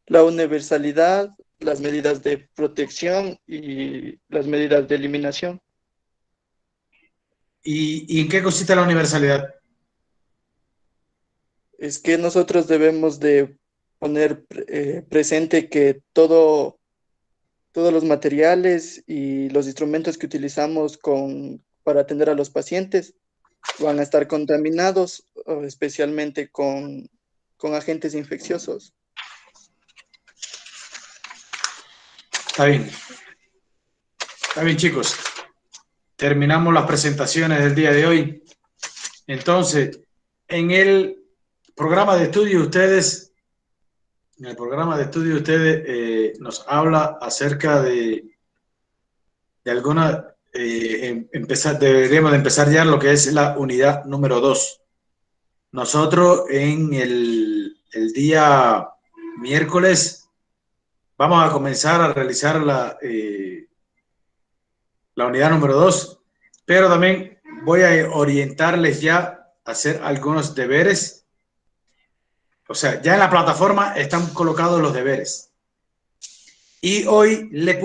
La universalidad, las medidas de protección y las medidas de eliminación. ¿Y en qué consiste la universalidad? Es que nosotros debemos de poner presente que todos los materiales y los instrumentos que utilizamos para atender a los pacientes van a estar contaminados, especialmente con agentes infecciosos. Está bien. Está bien, chicos. Terminamos las presentaciones del día de hoy. Entonces, en el programa de estudio ustedes nos habla acerca de alguna, deberíamos de empezar ya lo que es la unidad número 2. Nosotros en el día miércoles vamos a comenzar a realizar la unidad número 2, pero también voy a orientarles ya a hacer algunos deberes. O sea, ya en la plataforma están colocados los deberes. Y hoy le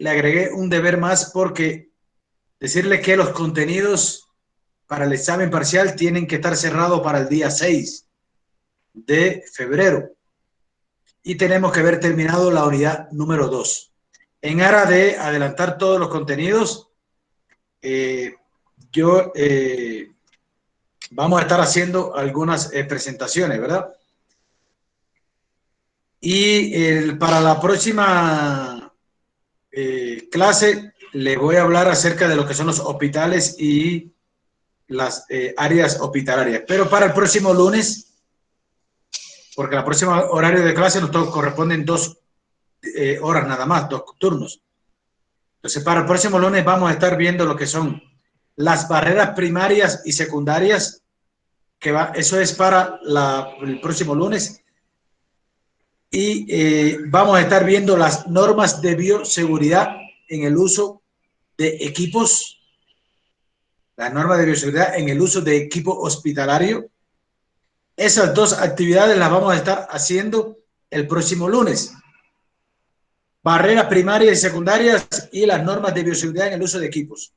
agregué un deber más porque decirle que los contenidos para el examen parcial tienen que estar cerrados para el día 6 de febrero. Y tenemos que haber terminado la unidad número 2. En aras de adelantar todos los contenidos, vamos a estar haciendo algunas presentaciones, ¿verdad? Y para la próxima clase le voy a hablar acerca de lo que son los hospitales y las áreas hospitalarias. Pero para el próximo lunes, porque el próximo horario de clase nos corresponden 2 horas nada más, 2 turnos. Entonces, para el próximo lunes vamos a estar viendo lo que son las barreras primarias y secundarias, eso es para el próximo lunes. Y vamos a estar viendo las normas de bioseguridad en el uso de equipos, las normas de bioseguridad en el uso de equipo hospitalario. Esas dos actividades las vamos a estar haciendo el próximo lunes. Barreras primarias y secundarias y las normas de bioseguridad en el uso de equipos.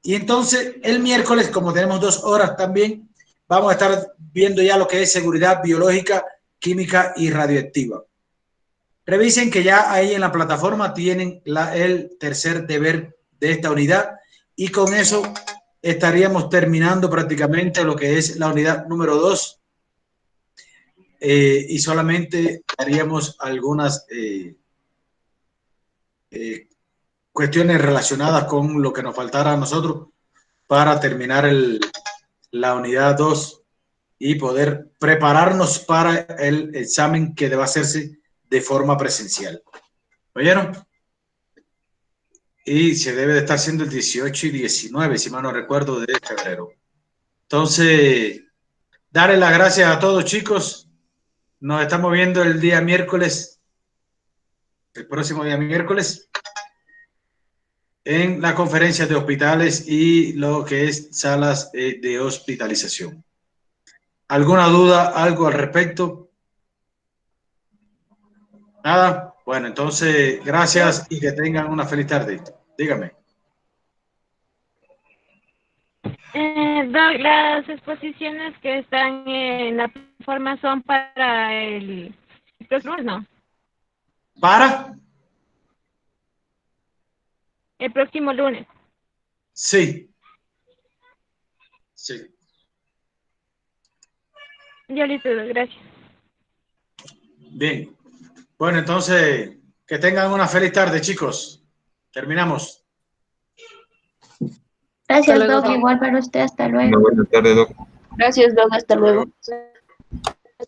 Y entonces el miércoles, como tenemos 2 horas también, vamos a estar viendo ya lo que es seguridad biológica, química y radioactiva. Revisen que ya ahí en la plataforma tienen el tercer deber de esta unidad y con eso estaríamos terminando prácticamente lo que es la unidad número 2 y solamente haríamos algunas cuestiones relacionadas con lo que nos faltara a nosotros para terminar la unidad 2 y poder prepararnos para el examen que debe hacerse de forma presencial. ¿Oyeron? Y se debe de estar haciendo el 18 y 19, si mal no recuerdo, de febrero. Entonces, darle las gracias a todos, chicos. Nos estamos viendo el día miércoles, el próximo día miércoles, en la conferencia de hospitales y lo que es salas de hospitalización. ¿Alguna duda, algo al respecto? Nada. Bueno, entonces, gracias y que tengan una feliz tarde. Dígame. Doc, las exposiciones que están en la plataforma son para el próximo lunes, ¿no? ¿Para? El próximo lunes. Sí. Sí. Ya listo, gracias. Bien. Bueno, entonces, que tengan una feliz tarde, chicos. Terminamos. Gracias, Doc. Igual para usted. Hasta luego. Una buena tarde, Doc. Gracias, Doc. Hasta luego.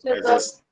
Gracias.